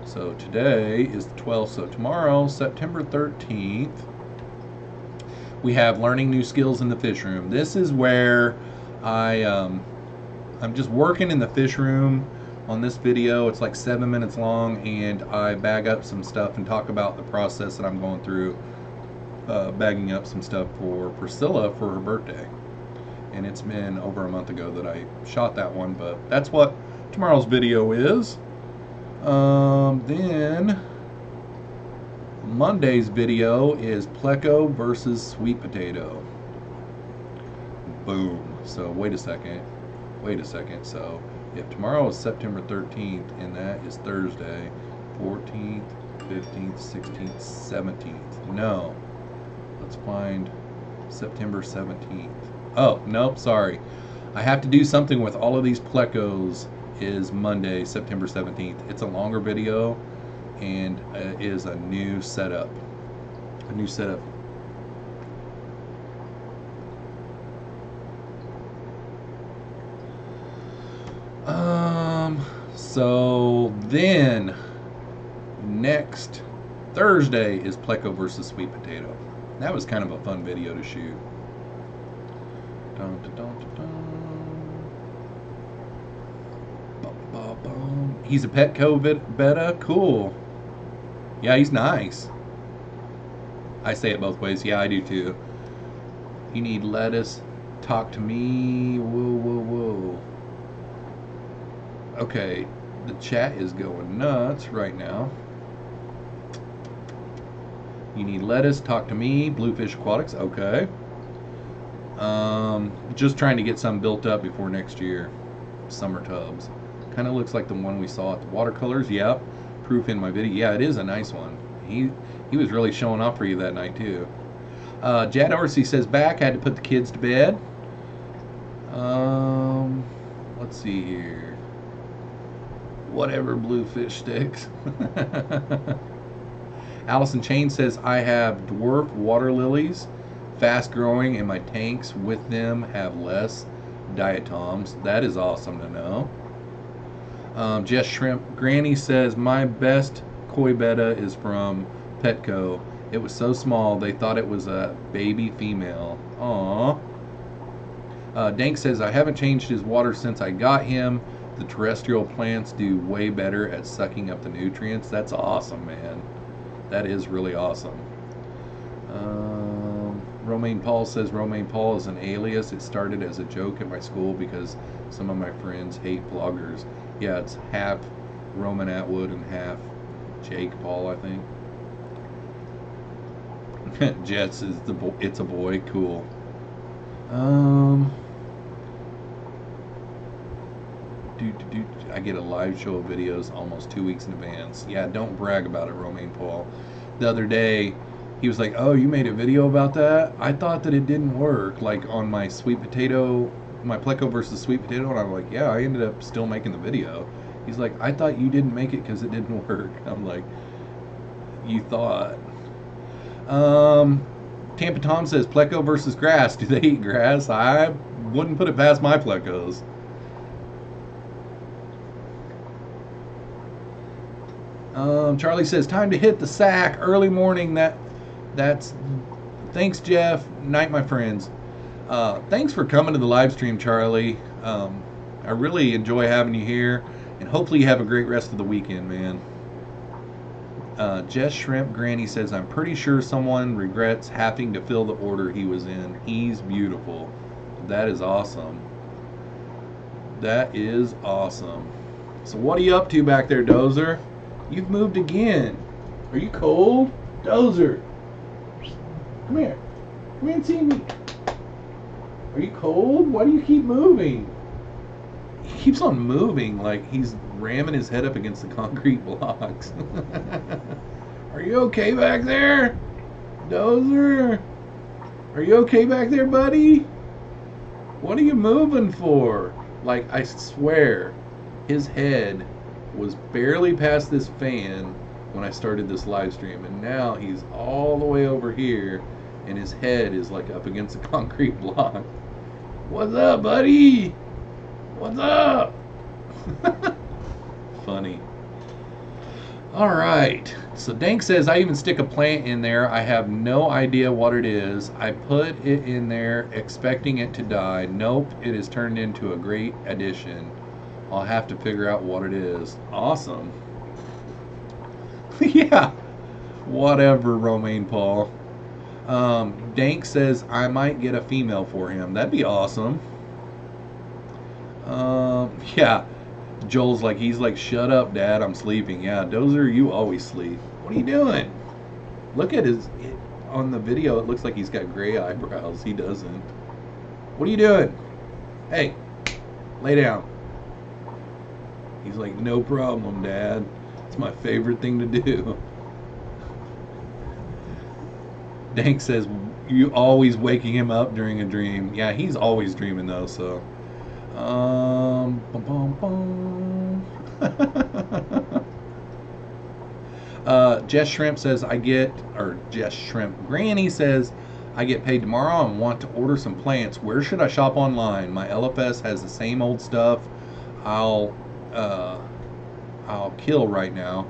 So today is the 12th. So tomorrow, September 13th, we have learning new skills in the fish room. This is where I'm just working in the fish room on this video. It's like 7 minutes long, and I bag up some stuff and talk about the process that I'm going through bagging up some stuff for Priscilla for her birthday. And it's been over a month ago that I shot that one, but that's what tomorrow's video is. Then Monday's video is pleco versus sweet potato. Boom. So wait a second. So if tomorrow is September 13th and that is Thursday, 14th, 15th, 16th, 17th. No. Let's find September 17th. Oh, nope, sorry. I have to do something with all of these plecos. Is Monday, September 17th. It's a longer video and it is a new setup. So then next Thursday is pleco versus sweet potato. That was kind of a fun video to shoot. Dun, dun, dun, dun, dun. He's a Petco beta? Cool. Yeah, he's nice. I say it both ways. Yeah, I do too. You need lettuce. Talk to me. Whoa. Okay, the chat is going nuts right now. You need lettuce. Talk to me. Bluefish Aquatics. Okay. Just trying to get some built up before next year. Summer tubs. Kind of looks like the one we saw at the watercolors. Yep. Proof in my video. Yeah, it is a nice one. He was really showing off for you that night too. Jad Orsi says back. Had to put the kids to bed. Let's see here. Whatever, bluefish sticks. Allison Chain says I have dwarf water lilies, fast growing, and my tanks with them have less diatoms. That is awesome to know. Jess Shrimp Granny says my best koi betta is from Petco. It was so small they thought it was a baby female. Aww. Dank says I haven't changed his water since I got him. The terrestrial plants do way better at sucking up the nutrients. That's awesome, man. That is really awesome. Romaine Paul says Romaine Paul is an alias. It started as a joke at my school because some of my friends hate vloggers. Yeah, it's half Roman Atwood and half Jake Paul, I think. Jets is the boy. It's a boy. Cool. I get a live show of videos almost 2 weeks in advance. Yeah, don't brag about it, Romaine Paul. The other day, he was like, "Oh, you made a video about that? I thought that it didn't work, like on my sweet potato, my Pleco versus sweet potato." And I'm like, "Yeah, I ended up still making the video." He's like, "I thought you didn't make it because it didn't work." I'm like, "You thought?" Tampa Tom says, "Pleco versus grass. Do they eat grass?" I wouldn't put it past my Plecos. Charlie says, "Time to hit the sack. Early morning. That's thanks, Jeff. Night, my friends." Thanks for coming to the live stream, Charlie. I really enjoy having you here, and hopefully you have a great rest of the weekend, man. Jess Shrimp Granny says, "I'm pretty sure someone regrets having to fill the order he was in. He's beautiful." That is awesome. That is awesome. So what are you up to back there, Dozer? You've moved again. Are you cold? Dozer, come here. Come here and see me. Are you cold? Why do you keep moving? He keeps on moving like he's ramming his head up against the concrete blocks. Are you okay back there? Dozer? Are you okay back there, buddy? What are you moving for? Like, I swear, his head was barely past this fan when I started this live stream, and now he's all the way over here, and his head is like up against a concrete block. What's up, buddy? What's up? Funny. All right. So Dank says, "I even stick a plant in there. I have no idea what it is. I put it in there expecting it to die. Nope, it has turned into a great addition. I'll have to figure out what it is." Awesome. Yeah. Whatever, Romaine Paul. Dank says, "I might get a female for him." That'd be awesome. Yeah. Joel's like, he's like, "Shut up, Dad, I'm sleeping." Yeah, Dozer, you always sleep. What are you doing? Look at on the video, it looks like he's got gray eyebrows. He doesn't. What are you doing? Hey, lay down. He's like, "No problem, Dad. It's my favorite thing to do." Dank says, "You always waking him up during a dream." Yeah, he's always dreaming though, so. Bum, bum, bum. Jess Shrimp says, Jess Shrimp Granny says, "I get paid tomorrow and want to order some plants. Where should I shop online? My LFS has the same old stuff I'll kill right now."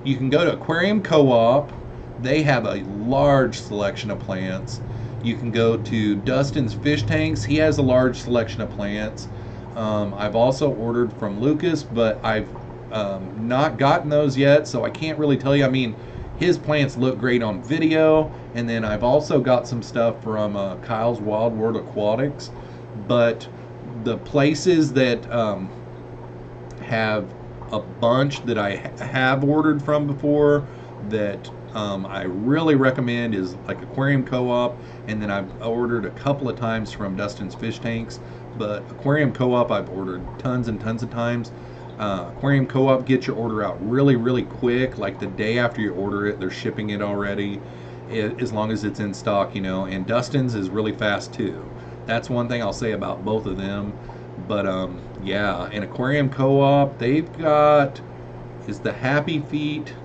You can go to Aquarium Co-op. They have a large selection of plants. You can go to Dustin's Fish Tanks. He has a large selection of plants. I've also ordered from Lucas, but I've not gotten those yet, so I can't really tell you. I mean, his plants look great on video, and then I've also got some stuff from Kyle's Wild World Aquatics. But the places that have a bunch that I have ordered from before that I really recommend is like Aquarium Co-op, and then I've ordered a couple of times from Dustin's Fish Tanks. But Aquarium Co-op I've ordered tons and tons of times. Aquarium Co-op gets your order out really, really quick. Like the day after you order it, they're shipping it already, as long as it's in stock, you know. And Dustin's is really fast too. That's one thing I'll say about both of them. But yeah, and Aquarium Co-op, they've got, is the Happy Feet,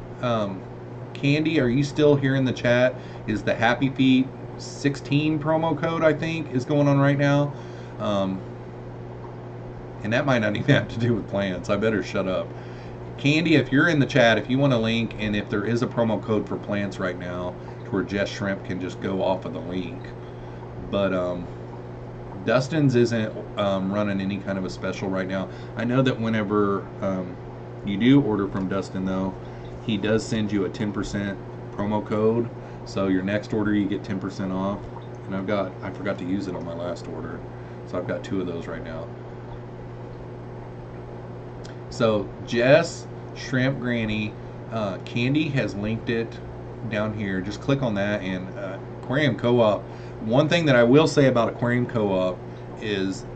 Candy, are you still here in the chat? Is the Happy Feet 16 promo code, I think, is going on right now. And that might not even have to do with plants. I better shut up. Candy, if you're in the chat, if you want a link, and if there is a promo code for plants right now, to where Jess Shrimp can just go off of the link. But Dustin's isn't running any kind of a special right now. I know that whenever you do order from Dustin, though, he does send you a 10% promo code. So your next order, you get 10% off. And I forgot to use it on my last order. So I've got 2 of those right now. So Jess Shrimp Granny, Candy has linked it down here. Just click on that, and Aquarium Co-op. One thing that I will say about Aquarium Co-op is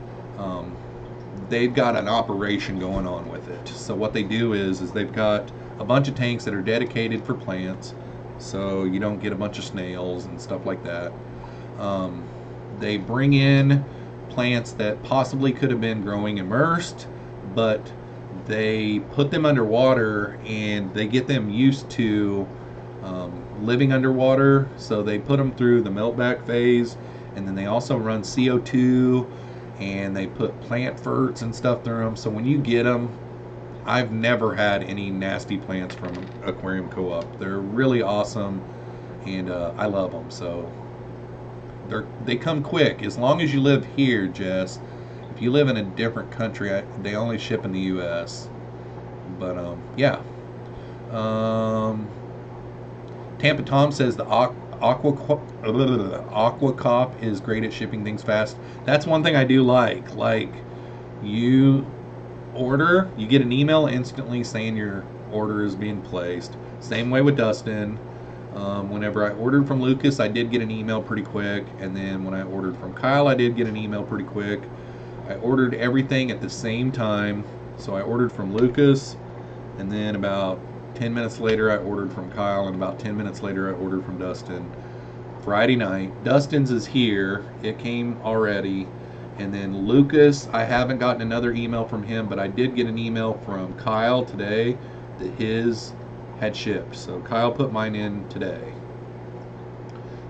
they've got an operation going on with it. So what they do is they've got a bunch of tanks that are dedicated for plants, so you don't get a bunch of snails and stuff like that. They bring in plants that possibly could have been growing immersed, but they put them underwater and they get them used to living underwater. So they put them through the meltback phase, and then they also run CO2, and they put plant ferts and stuff through them. So when you get them, I've never had any nasty plants from Aquarium Co-op. They're really awesome, and I love them. So they come quick. As long as you live here, Jess. If you live in a different country, they only ship in the U.S. But yeah. Tampa Tom says the Aquacop is great at shipping things fast. That's one thing I do like. Like, you order, you get an email instantly saying your order is being placed. Same way with Dustin. Whenever I ordered from Lucas, I did get an email pretty quick, and then when I ordered from Kyle, I did get an email pretty quick. I ordered everything at the same time. So I ordered from Lucas, and then about 10 minutes later I ordered from Kyle, and about 10 minutes later I ordered from Dustin. Friday night, Dustin's is here. It came already. And then Lucas, I haven't gotten another email from him, but I did get an email from Kyle today that his had shipped. So Kyle put mine in today.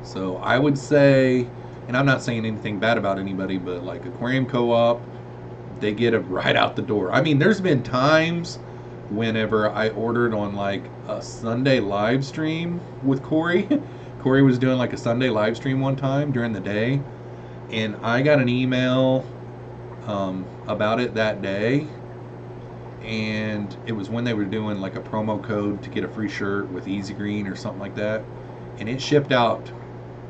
So I would say, and I'm not saying anything bad about anybody, but like Aquarium Co-op, they get it right out the door. I mean, there's been times whenever I ordered on like a Sunday live stream with Corey. Corey was doing like a Sunday live stream one time during the day, and I got an email about it that day, and it was when they were doing like a promo code to get a free shirt with Easy Green or something like that, and it shipped out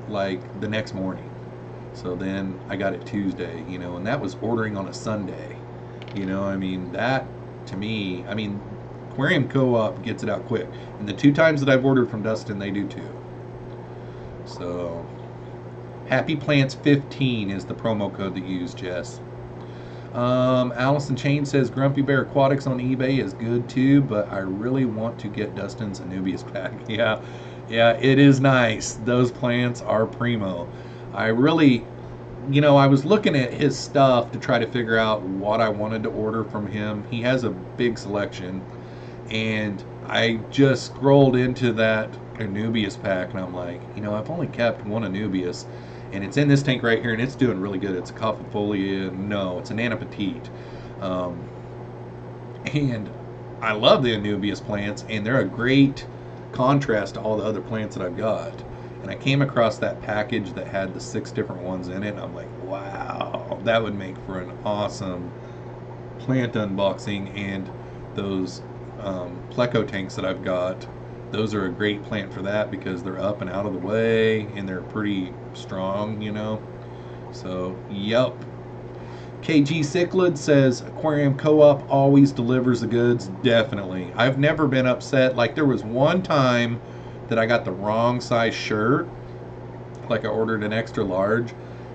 like the next morning. So then I got it Tuesday, you know, and that was ordering on a Sunday. You know, I mean, that to me, I mean, Aquarium Co-op gets it out quick. And the 2 times that I've ordered from Dustin, they do too. So, Happy Plants 15 is the promo code that you use, Jess. Allison Chain says Grumpy Bear Aquatics on eBay is good too, but I really want to get Dustin's Anubias pack. Yeah, it is nice. Those plants are primo. I really, you know, I was looking at his stuff to try to figure out what I wanted to order from him. He has a big selection, and I just scrolled into that Anubias pack, and I'm like, you know, I've only kept one Anubias, and it's in this tank right here, and it's doing really good. It's a Cophifolia. No, it's an Nana Petite. And I love the Anubias plants, and they're a great contrast to all the other plants that I've got. And I came across that package that had the 6 different ones in it, and I'm like, wow, that would make for an awesome plant unboxing. And those Pleco tanks that I've got, those are a great plant for that because they're up and out of the way, and they're pretty strong, you know. So, yep. KG Cichlid says, Aquarium Co-op always delivers the goods. Definitely. I've never been upset. Like, there was one time that I got the wrong size shirt. Like, I ordered an extra large,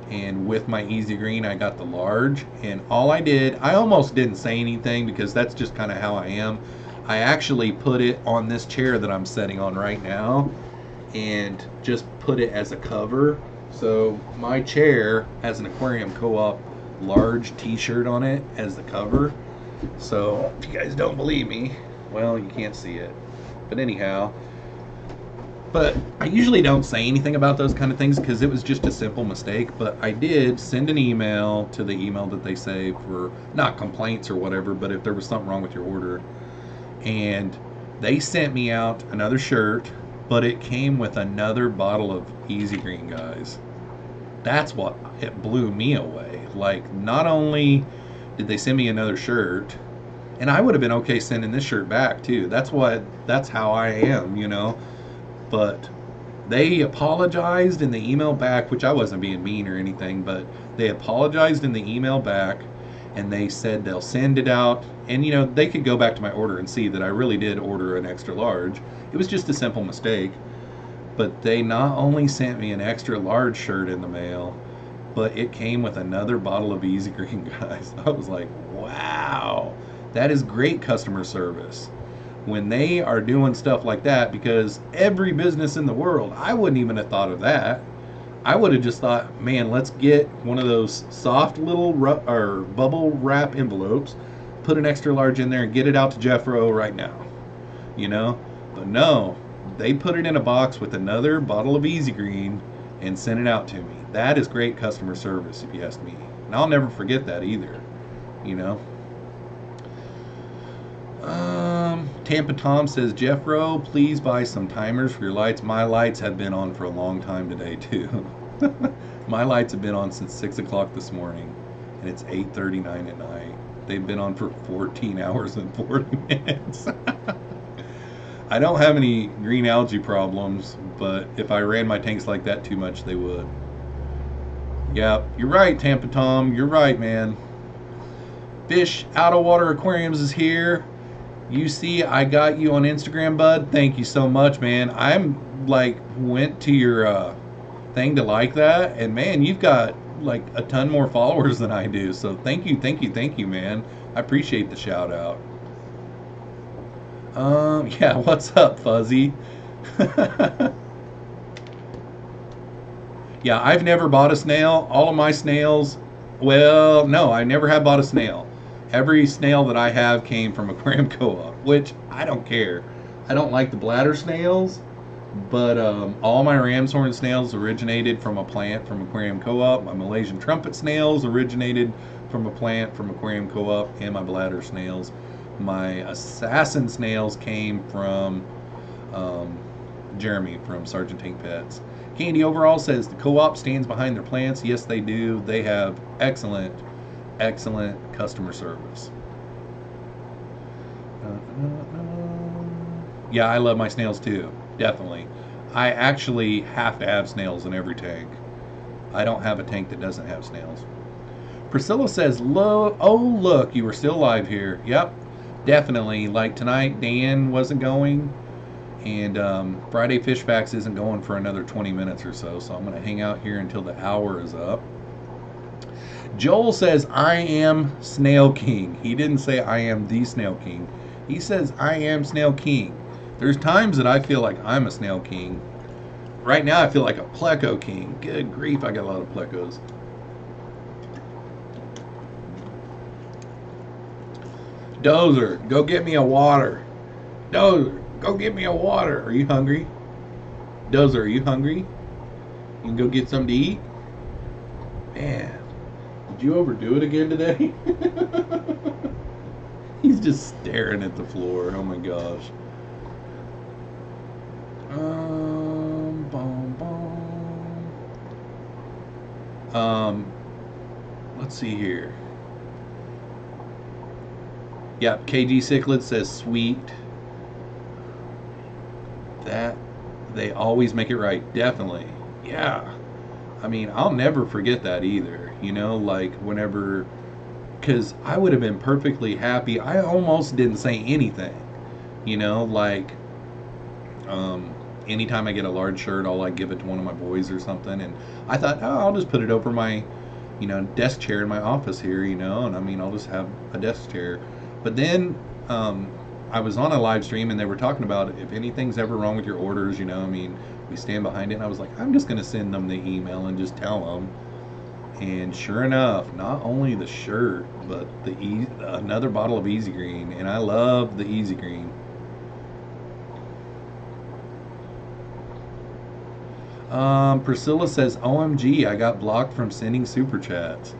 and with my Easy Green I got the large, and all I did, I almost didn't say anything because that's just kind of how I am. I actually put it on this chair that I'm sitting on right now and just put it as a cover. So my chair has an Aquarium Co-op large t-shirt on it as the cover. So if you guys don't believe me, well, you can't see it, but anyhow. But I usually don't say anything about those kind of things because it was just a simple mistake. But I did send an email to the email that they say for, not complaints or whatever, but if there was something wrong with your order. And they sent me out another shirt, but it came with another bottle of Easy Green, guys. That's what, it blew me away. Like, not only did they send me another shirt, and I would have been okay sending this shirt back too. That's how I am, you know. But they apologized in the email back, which I wasn't being mean or anything, but they apologized in the email back, and they said they'll send it out. And, you know, they could go back to my order and see that I really did order an extra large. It was just a simple mistake. But they not only sent me an extra large shirt in the mail, but it came with another bottle of Easy Green, guys. I was like, wow, that is great customer service. When they are doing stuff like that, because every business in the world, I wouldn't even have thought of that. I would have just thought, man, let's get one of those soft little or bubble wrap envelopes, put an extra large in there, and get it out to Jeffro right now. You know? But no, they put it in a box with another bottle of Easy Green and sent it out to me. That is great customer service, if you ask me. And I'll never forget that either. You know? Tampa Tom says, Jeffro, please buy some timers for your lights. My lights have been on for a long time today, too. My lights have been on since 6 o'clock this morning, and it's 8:39 at night. They've been on for 14 hours and 40 minutes. I don't have any green algae problems, but if I ran my tanks like that too much, they would. Yeah, you're right, Tampa Tom. You're right, man. Fish Out of Water Aquariums is here. You see, I got you on Instagram, bud. Thank you so much, man. I'm like went to your thing to like that, and man, you've got like a ton more followers than I do. So thank you, man. I appreciate the shout out. Yeah, what's up, Fuzzy? Yeah, I've never bought a snail. All of my snails, well, no, I never have bought a snail. Every snail that I have came from Aquarium Co-op, which I don't care. I don't like the bladder snails, but all my ram's horn snails originated from a plant from Aquarium Co-op. My Malaysian trumpet snails originated from a plant from Aquarium Co-op, and my bladder snails. My assassin snails came from Jeremy from Sergeant Tank Pets. Candy Overall says the co-op stands behind their plants. Yes, they do. They have excellent customer service. Yeah, I love my snails too. Definitely. I actually have to have snails in every tank. I don't have a tank that doesn't have snails. Priscilla says, oh, look, you were still live here. Yep, definitely. Like tonight, Dan wasn't going. And Friday Fish Facts isn't going for another 20 minutes or so. So I'm going to hang out here until the hour is up. Joel says, I am Snail King. He didn't say I am the Snail King. He says, I am Snail King. There's times that I feel like I'm a Snail King. Right now, I feel like a Pleco King. Good grief, I got a lot of Plecos. Dozer, go get me a water. Dozer, go get me a water. Are you hungry? Dozer, are you hungry? You can go get something to eat? Man. Did you overdo it again today? He's just staring at the floor. Oh my gosh. Let's see here. Yep, KG Cichlid says sweet. That they always make it right. Definitely. Yeah. I mean, I'll never forget that either. You know, like whenever, because I would have been perfectly happy. I almost didn't say anything. You know, like anytime I get a large shirt, I'll like give it to one of my boys or something. And I thought, oh, I'll just put it over my, you know, desk chair in my office here, you know, and I mean, I'll just have a desk chair. But then I was on a live stream and they were talking about if anything's ever wrong with your orders, you know, I mean, we stand behind it. And I was like, I'm just going to send them the email and just tell them. And sure enough, not only the shirt, but another bottle of Easy Green. And I love the Easy Green. Priscilla says, OMG, I got blocked from sending super chats.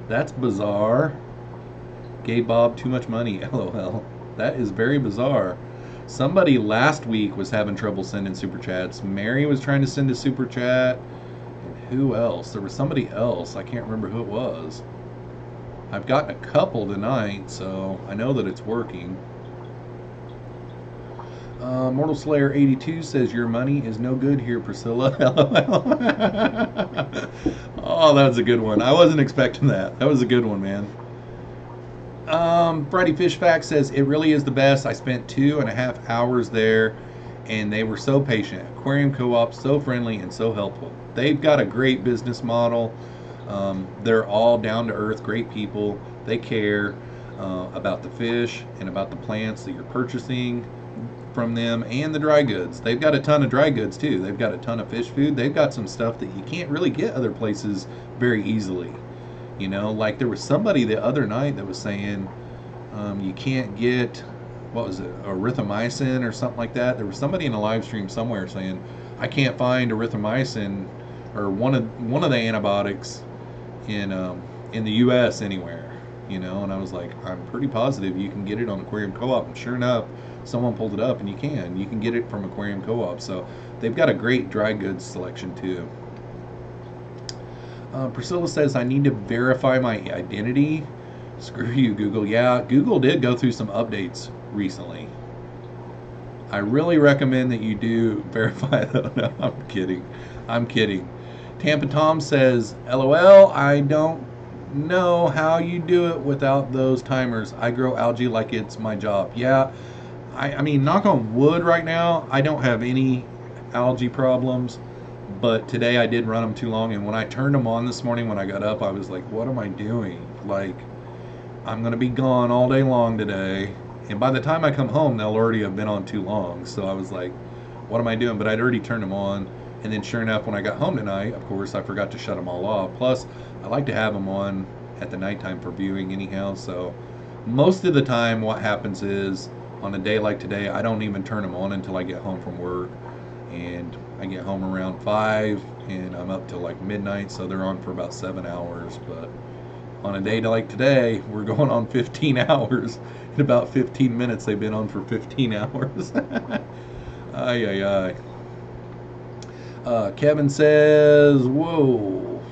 That's bizarre. Gave Bob too much money. LOL. That is very bizarre. Somebody last week was having trouble sending super chats. Mary was trying to send a super chat. Who else? There was somebody else. I can't remember who it was. I've gotten a couple tonight, so I know that it's working. Mortal Slayer 82 says, your money is no good here, Priscilla. Oh, that was a good one. I wasn't expecting that. That was a good one, man. Friday Fish Fact says, it really is the best. I spent 2.5 hours there and they were so patient. Aquarium Co-op, so friendly and so helpful. They've got a great business model. They're all down to earth, great people. They care about the fish and about the plants that you're purchasing from them, and the dry goods. They've got a ton of dry goods too. They've got a ton of fish food. They've got some stuff that you can't really get other places very easily. You know, like there was somebody the other night that was saying you can't get, what was it, erythromycin or something like that. There was somebody in a live stream somewhere saying I can't find erythromycin or one of the antibiotics in the U.S. anywhere. You know, and I was like, I'm pretty positive you can get it on Aquarium Co-op, and sure enough, someone pulled it up, and you can get it from Aquarium Co-op. So they've got a great dry goods selection too. Priscilla says I need to verify my identity. Screw you, Google. Yeah, Google did go through some updates recently. I really recommend that you do verify that. No, I'm kidding. I'm kidding. Tampa Tom says, LOL, I don't know how you do it without those timers. I grow algae like it's my job. Yeah, I mean, knock on wood right now, I don't have any algae problems, but today I did run them too long, and when I turned them on this morning when I got up, I was like, what am I doing? Like, I'm going to be gone all day long today, and by the time I come home, they'll already have been on too long. So I was like, what am I doing? But I'd already turned them on, and then sure enough, when I got home tonight, of course, I forgot to shut them all off. Plus, I like to have them on at the nighttime for viewing anyhow. So most of the time what happens is on a day like today, I don't even turn them on until I get home from work, and I get home around 5 and I'm up till like midnight, so they're on for about 7 hours. But on a day like today, we're going on 15 hours. In about 15 minutes they've been on for 15 hours. Ay, ay, ay. Kevin says, whoa.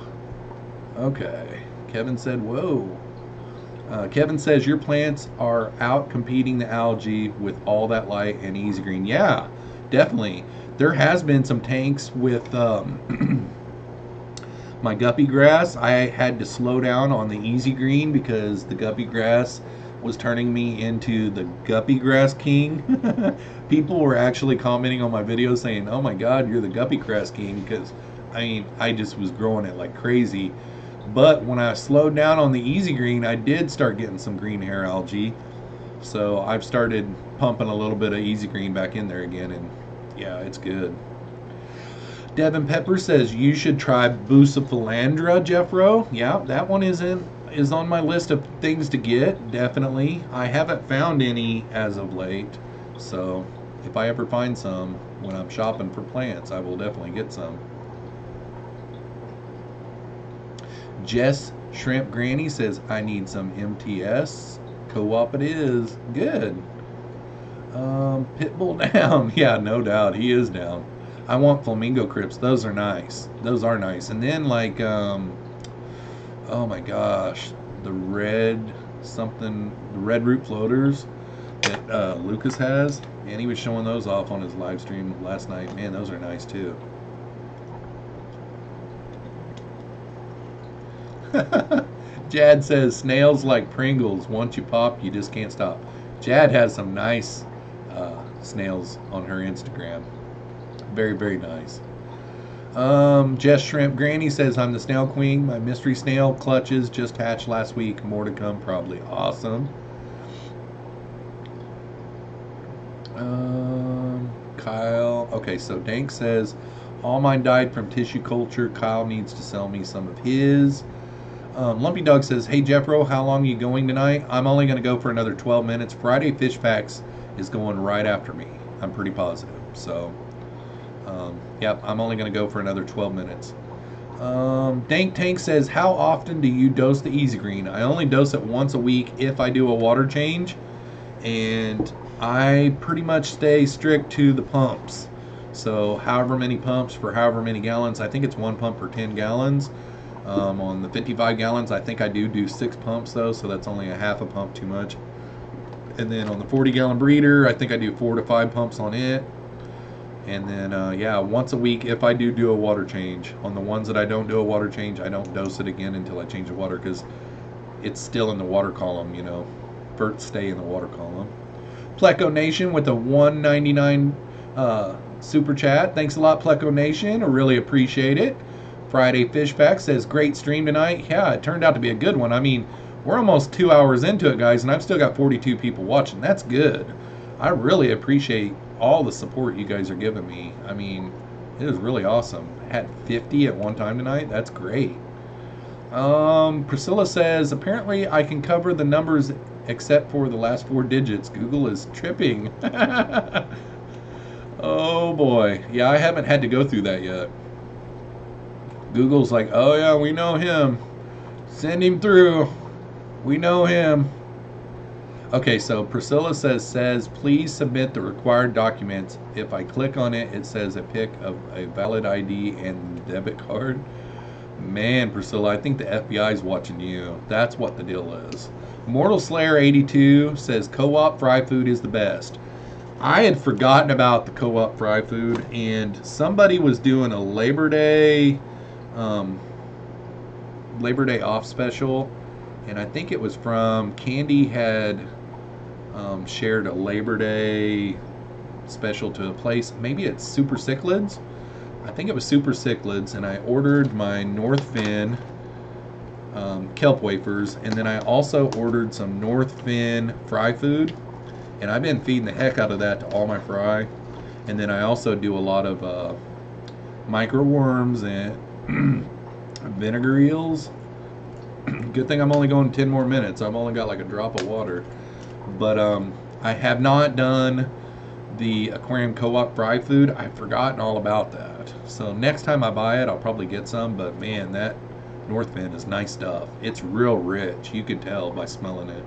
Okay. Kevin said, whoa. Kevin says, your plants are out competing the algae with all that light and easy green. Yeah, definitely. There has been some tanks with my guppy grass. I had to slow down on the easy green because the guppy grass was turning me into the guppy grass king. People were actually commenting on my videos saying, oh my god, you're the guppy grass king, because I mean, I just was growing it like crazy. But when I slowed down on the easy green, I did start getting some green hair algae. So I've started pumping a little bit of easy green back in there again, and yeah, it's good. Devin Pepper says you should try Bucephalandra, Jeffro. Yeah, that one is on my list of things to get, definitely. I haven't found any as of late, so if I ever find some when I'm shopping for plants, I will definitely get some. Jess Shrimp Granny says I need some MTS. Co-op it is. Good. Pitbull down. Yeah, no doubt. He is down. I want flamingo crypts. Those are nice. Those are nice. And then like, oh my gosh, the red root floaters that Lucas has. And he was showing those off on his live stream last night. Man, those are nice too. Jad says snails like Pringles. Once you pop, you just can't stop. Jad has some nice snails on her Instagram. Very, very nice. Jess Shrimp Granny says I'm the snail queen. My mystery snail clutches just hatched last week. More to come probably. Awesome. Kyle. Okay, so Dank says all mine died from tissue culture. Kyle needs to sell me some of his. Lumpy Dog says, hey Jeffro, how long are you going tonight? I'm only going to go for another 12 minutes. Friday Fish Facts is going right after me. I'm pretty positive. So, yep, I'm only going to go for another 12 minutes. Dank Tank says, how often do you dose the Easy Green? I only dose it once a week if I do a water change. And I pretty much stay strict to the pumps. So however many pumps for however many gallons. I think it's 1 pump per 10 gallons. On the 55 gallons, I think I do 6 pumps though, so that's only a half a pump too much. And then on the 40-gallon breeder, I think I do 4 to 5 pumps on it. And then, yeah, once a week if I do a water change. On the ones that I don't do a water change, I don't dose it again until I change the water, because it's still in the water column, you know. Ferts stay in the water column. Pleco Nation with a $1.99 super chat. Thanks a lot, Pleco Nation. I really appreciate it. Friday Fish Pack says, great stream tonight. Yeah, it turned out to be a good one. I mean, we're almost 2 hours into it, guys, and I've still got 42 people watching. That's good. I really appreciate all the support you guys are giving me. I mean, it is really awesome. Had 50 at one time tonight. That's great. Priscilla says, apparently I can cover the numbers except for the last 4 digits. Google is tripping. Oh boy. Yeah, I haven't had to go through that yet. Google's like, oh yeah, we know him. Send him through. We know him. Okay, so Priscilla says, please submit the required documents. If I click on it, it says a pic of a valid ID and debit card. Man, Priscilla, I think the FBI's watching you. That's what the deal is. Mortal Slayer 82 says co-op fry food is the best. I had forgotten about the co-op fry food, and somebody was doing a Labor Day off special, and I think it was from Candy had shared a Labor Day special to a place. Maybe it's Super Cichlids. I think it was Super Cichlids, and I ordered my North Fin kelp wafers, and then I also ordered some North Fin fry food, and I've been feeding the heck out of that to all my fry. And then I also do a lot of micro worms and vinegar eels. Good thing I'm only going 10 more minutes. I've only got like a drop of water. But I have not done the aquarium co-op fry food. I've forgotten all about that. So next time I buy it, I'll probably get some. But man, that North Fin is nice stuff. It's real rich. You can tell by smelling it.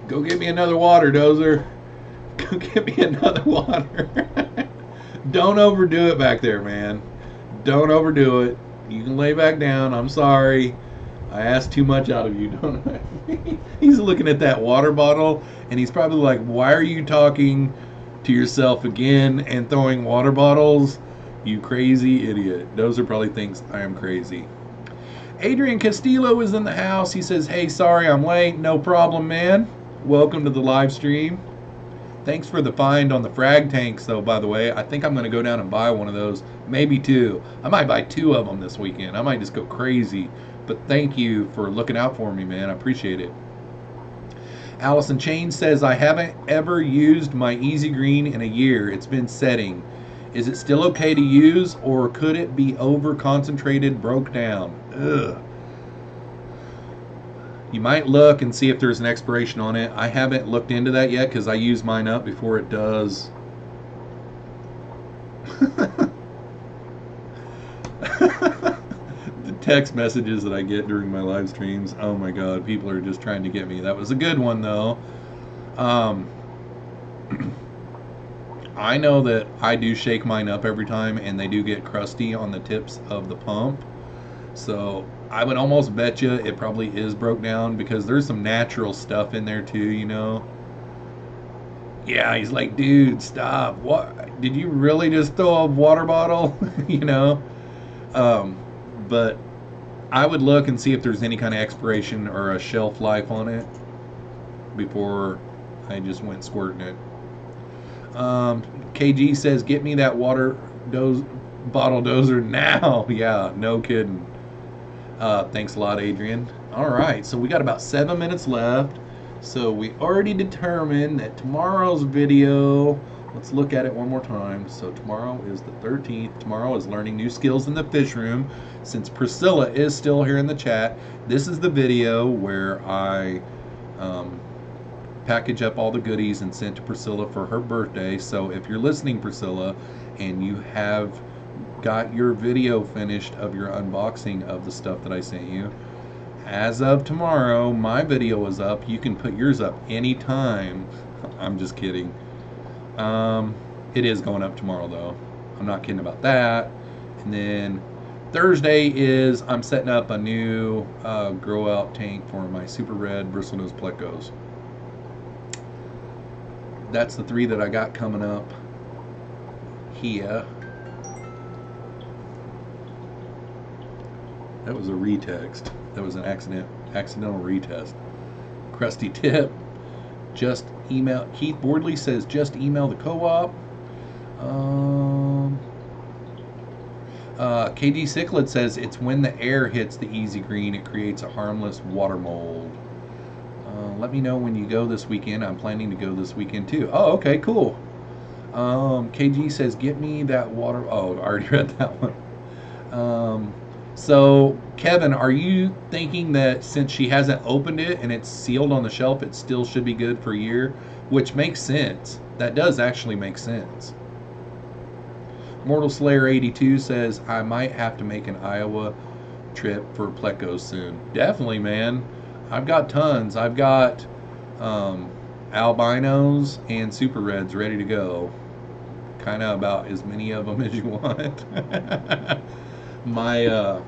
Go get me another water, Dozer. Go get me another water. Don't overdo it back there, man. Don't overdo it. You can lay back down. I'm sorry. I asked too much out of you, don't I? He's looking at that water bottle, and he's probably like, why are you talking to yourself again and throwing water bottles? You crazy idiot. Dozer probably thinks I am crazy. Adrian Castillo is in the house. He says, hey, sorry I'm late. No problem, man. Welcome to the live stream. Thanks for the find on the frag tanks, though, by the way. I think I'm going to go down and buy one of those. Maybe 2. I might buy 2 of them this weekend. I might just go crazy. But thank you for looking out for me, man. I appreciate it. Allison Chain says, I haven't ever used my Easy Green in a year. It's been setting. Is it still okay to use, or could it be over-concentrated, broke down? Ugh. You might look and see if there's an expiration on it. I haven't looked into that yet because I use mine up before it does. The text messages that I get during my live streams, oh my god, people are just trying to get me. That was a good one though. I know that I do shake mine up every time, and they do get crusty on the tips of the pump. So I would almost bet you it probably is broke down, because there's some natural stuff in there too, you know. Yeah, he's like, dude, stop. What? Did you really just throw a water bottle? You know? But I would look and see if there's any kind of expiration or a shelf life on it before I just went squirting it. KG says, get me that water bottle dozer now. Yeah, no kidding. Thanks a lot, Adrian. Alright, so we got about 7 minutes left. So we already determined that tomorrow's video, let's look at it one more time. So tomorrow is the 13th. Tomorrow is learning new skills in the fish room. Since Priscilla is still here in the chat, this is the video where I package up all the goodies and send to Priscilla for her birthday. So if you're listening, Priscilla, and you have got your video finished of your unboxing of the stuff that I sent you, as of tomorrow my video is up. You can put yours up anytime. I'm just kidding. It is going up tomorrow though. I'm not kidding about that. And then Thursday is I'm setting up a new grow out tank for my super red bristlenose plecos. That's the 3 that I got coming up here. That was a retext. That was an accidental retest. Crusty tip. Just email. Keith Boardley says just email the co-op. KG Cichlid says it's when the air hits the easy green, it creates a harmless water mold. Let me know when you go this weekend. I'm planning to go this weekend too. Oh, okay, cool. KG says get me that water. Oh, I already read that one. So Kevin, are you thinking that since she hasn't opened it and it's sealed on the shelf, it still should be good for a year? Which makes sense. That does actually make sense. Mortal Slayer 82 says I might have to make an Iowa trip for Plecos soon. Definitely, man. I've got tons. I've got albinos and super reds ready to go. Kind of about as many of them as you want. My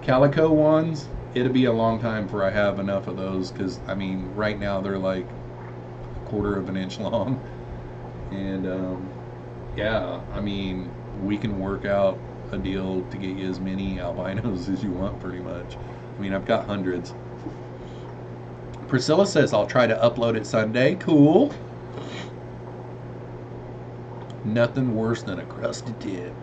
calico ones, it'll be a long time before I have enough of those because, I mean, right now they're like a quarter of an inch long. And yeah, I mean, we can work out a deal to get you as many albinos as you want, pretty much. I mean, I've got hundreds. Priscilla says I'll try to upload it Sunday. Cool. Nothing worse than a crusty tip.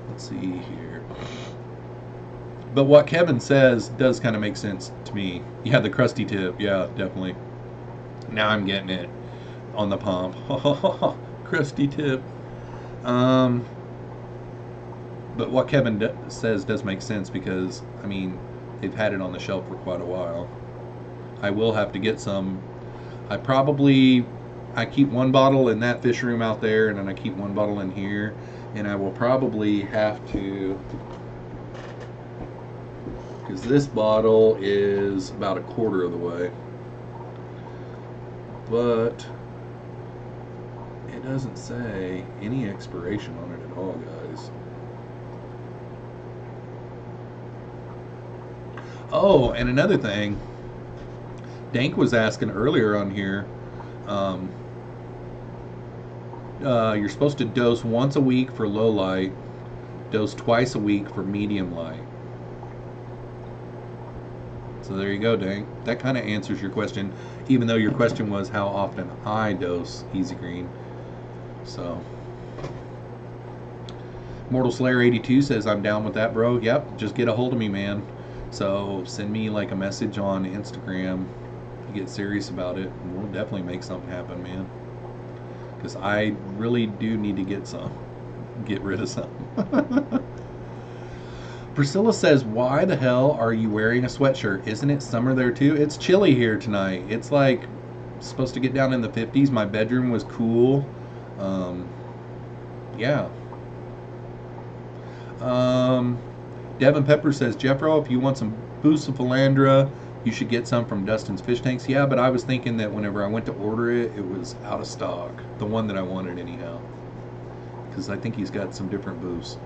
Let's see here. But what Kevin says does kind of make sense to me. Yeah, the crusty tip. Yeah, definitely. Now I'm getting it on the pump. Crusty tip. But what Kevin says does make sense because, I mean, they've had it on the shelf for quite a while. I will have to get some. I keep one bottle in that fish room out there, and then I keep one bottle in here, and I will probably have to, because this bottle is about a quarter of the way, but it doesn't say any expiration on it at all, guys. Oh, and another thing, Dank was asking earlier on here, you're supposed to dose once a week for low light, dose twice a week for medium light. So there you go, Dank. That kind of answers your question, even though your question was how often I dose Easy Green. So, Mortal Slayer 82 says I'm down with that, bro. Yep, just get a hold of me, man. So send me like a message on Instagram. Get serious about it, and we'll definitely make something happen, man. Because I really do need to get rid of some. Priscilla says, why the hell are you wearing a sweatshirt? Isn't it summer there too? It's chilly here tonight. It's like supposed to get down in the 50s. My bedroom was cool. Yeah. Devin Pepper says, Jeffro, if you want some Bucephalandra, you should get some from Dustin's Fish Tanks. Yeah, but I was thinking that whenever I went to order it, it was out of stock. The one that I wanted anyhow. Because I think he's got some different booths.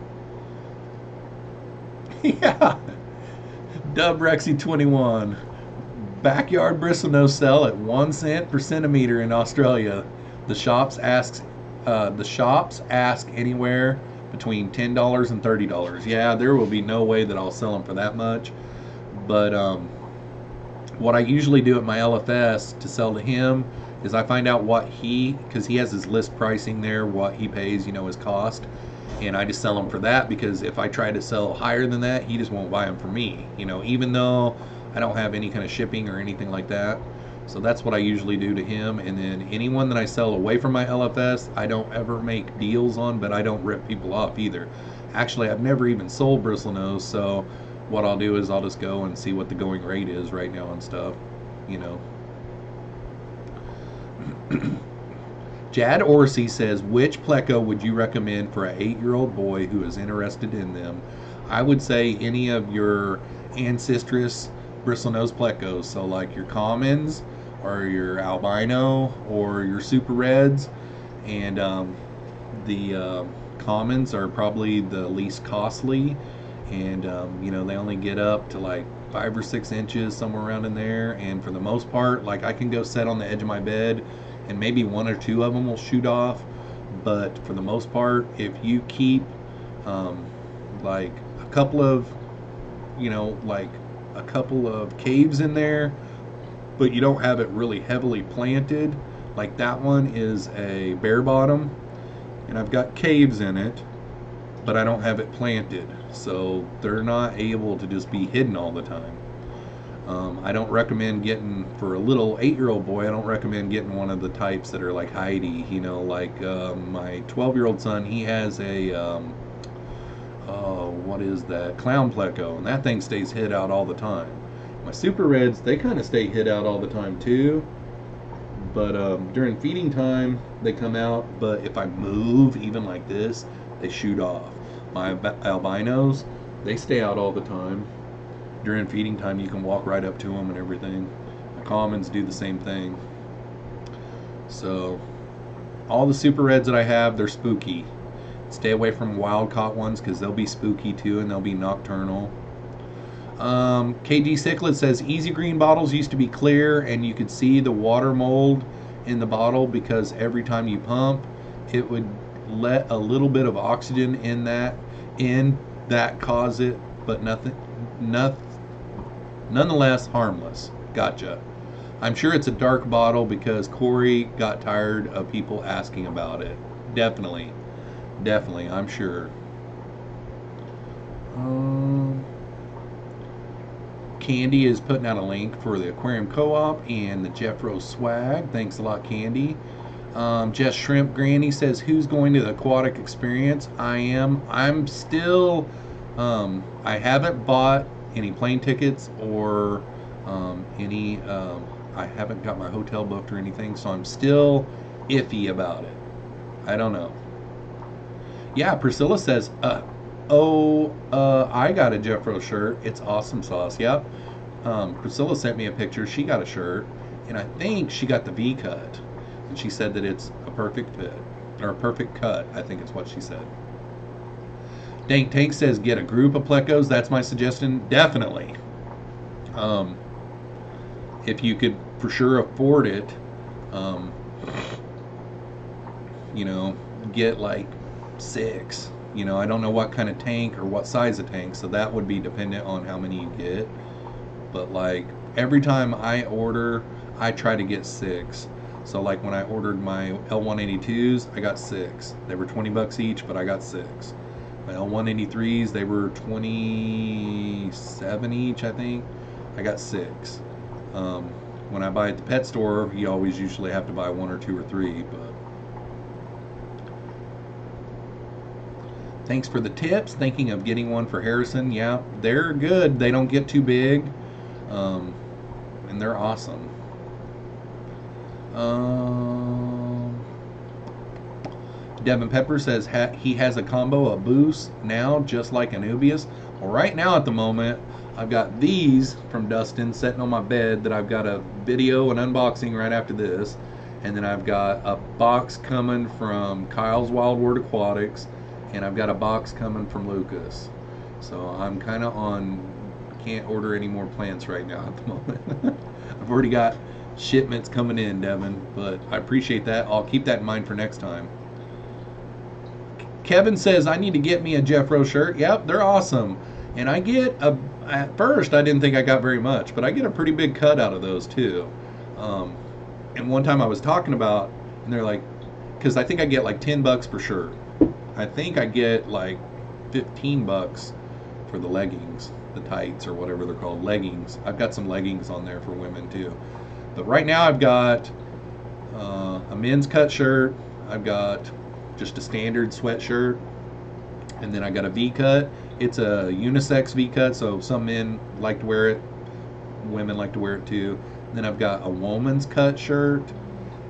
Yeah. Dub Rexy 21. Backyard bristlenose sell at 1 cent per centimeter in Australia. The shops ask anywhere between $10 and $30. Yeah, there will be no way that I'll sell them for that much. But what I usually do at my LFS to sell to him is I find out what because he has his list pricing there, what he pays, his cost, and I just sell them for that, because if I try to sell higher than that, he just won't buy them for me, even though I don't have any kind of shipping or anything like that. So that's what I usually do to him. And then anyone that I sell away from my LFS, I don't ever make deals on, but I don't rip people off either. Actually, I've never even sold bristlenose, so what I'll do is I'll just go and see what the going rate is right now and stuff, Jad Orsi says, which pleco would you recommend for an 8-year-old boy who is interested in them? I would say any of your ancestress bristlenose plecos, so like your commons or your albino or your super reds, and the commons are probably the least costly, and they only get up to like 5 or 6 inches, somewhere around in there, and for the most part, like, I can go set on the edge of my bed and maybe 1 or 2 of them will shoot off, but for the most part, if you keep like a couple of like a couple of caves in there, but you don't have it really heavily planted. Like that one is a bare bottom, and I've got caves in it, but I don't have it planted, so they're not able to just be hidden all the time. I don't recommend getting, for a little 8-year-old boy, I don't recommend getting one of the types that are like Heidi. You know, like my 12-year-old son, he has a, what is that? Clown pleco, and that thing stays hid out all the time. My super reds, they kind of stay hid out all the time too, but during feeding time, they come out, but if I move, even like this, they shoot off. My albinos, they stay out all the time. During feeding time, you can walk right up to them and everything. The commons do the same thing. So all the super reds that I have, they're spooky. Stay away from wild caught ones because they'll be spooky too, and they'll be nocturnal. KG Cichlid says easy green bottles used to be clear and you could see the water mold in the bottle because every time you pump it would let a little bit of oxygen in that cause it, but nonetheless harmless. Gotcha. I'm sure it's a dark bottle because Corey got tired of people asking about it. Definitely, I'm sure. Candy is putting out a link for the Aquarium Co-op and the Jeffroz Swag. Thanks a lot, Candy. Jess Shrimp Granny says, who's going to the aquatic experience? I am. I'm still, I haven't bought any plane tickets or I haven't got my hotel booked or anything, so I'm still iffy about it. I don't know. Yeah, Priscilla says, I got a Jeffroz shirt. It's awesome sauce. Yep. Priscilla sent me a picture. She got a shirt, and I think she got the V cut. And she said that it's a perfect fit, or a perfect cut, I think is what she said. Dank Tank says, get a group of plecos. That's my suggestion. Definitely. If you could for sure afford it, you know, get like 6. You know, I don't know what kind of tank or what size of tank, so that would be dependent on how many you get. But like every time I order, I try to get 6. So like when I ordered my L182s, I got 6. They were $20 each, but I got 6. My L183s, they were 27 each, I think. I got 6. When I buy at the pet store, you always usually have to buy 1 or 2 or 3, but thanks for the tips. Thinking of getting one for Harrison. Yeah, they're good. They don't get too big, and they're awesome. Devin Pepper says he has a combo of boost now, just like Anubius. Well, right now at the moment, I've got these from Dustin sitting on my bed that I've got a video and unboxing right after this. And then I've got a box coming from Kyle's Wild World Aquatics. And I've got a box coming from Lucas. So I'm kind of on, can't order any more plants right now at the moment. I've already got shipments coming in, Devin, but I appreciate that. I'll keep that in mind for next time. Kevin says, I need to get me a Jeffroz shirt. Yep, they're awesome. And I get at first I didn't think I got very much, but I get a pretty big cut out of those too. And one time I was talking about, and they're like, because I think I get like $10 per shirt. I think I get like $15 for the leggings, the tights or whatever they're called, leggings. I've got some leggings on there for women too. But right now I've got a men's cut shirt. I've got just a standard sweatshirt. And then I got a V-cut. It's a unisex V-cut, so some men like to wear it. Women like to wear it too. And then I've got a woman's cut shirt.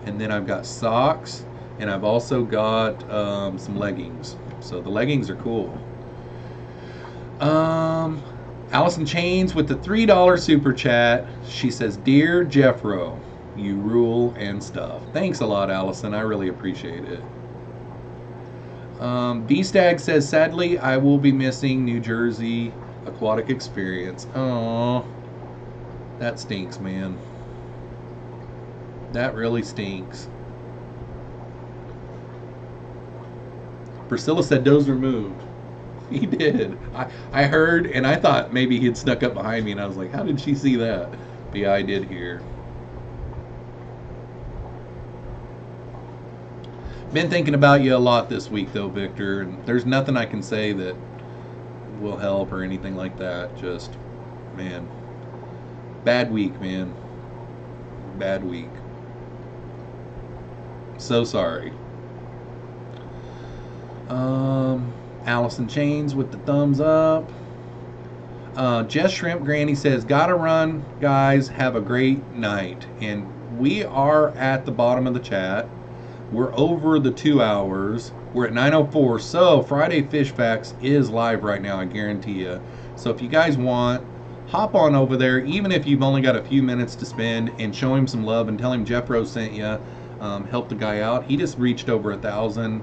And then I've got socks. And I've also got some leggings. So the leggings are cool. Allison Chains with the $3 super chat. She says, Dear Jeffro, you rule and stuff. Thanks a lot, Allison. I really appreciate it. B-Stag says, sadly, I will be missing New Jersey aquatic experience. Oh, that stinks, man. That really stinks. Priscilla said, does removed. He did. I heard, and I thought maybe he had snuck up behind me, and I was like, how did she see that? But yeah, I did hear. Been thinking about you a lot this week, though, Victor, and there's nothing I can say that will help or anything like that. Just, man, bad week, man. Bad week. So sorry. Allison Chains with the thumbs up. Jess Shrimp Granny says, gotta run, guys. Have a great night. And we are at the bottom of the chat. We're over the 2 hours. We're at 9:04. So Friday Fish Facts is live right now, I guarantee you. So if you guys want, hop on over there, even if you've only got a few minutes to spend, and show him some love and tell him Jeffroz sent you. Help the guy out. He just reached over 1,000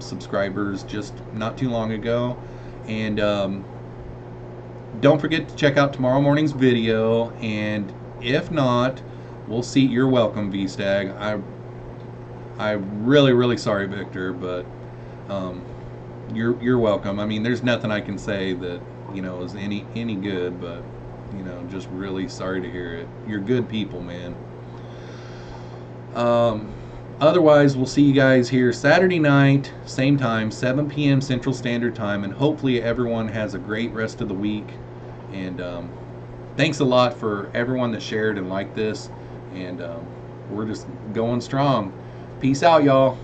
subscribers just not too long ago. And don't forget to check out tomorrow morning's video. And if not, we'll see. You're welcome, V-Stag. I'm really sorry, Victor, but you're welcome. I mean, there's nothing I can say that is any good, but just really sorry to hear it. You're good people, man. Otherwise, we'll see you guys here Saturday night, same time, 7 p.m. Central Standard Time, and hopefully everyone has a great rest of the week. And thanks a lot for everyone that shared and liked this, and we're just going strong. Peace out, y'all.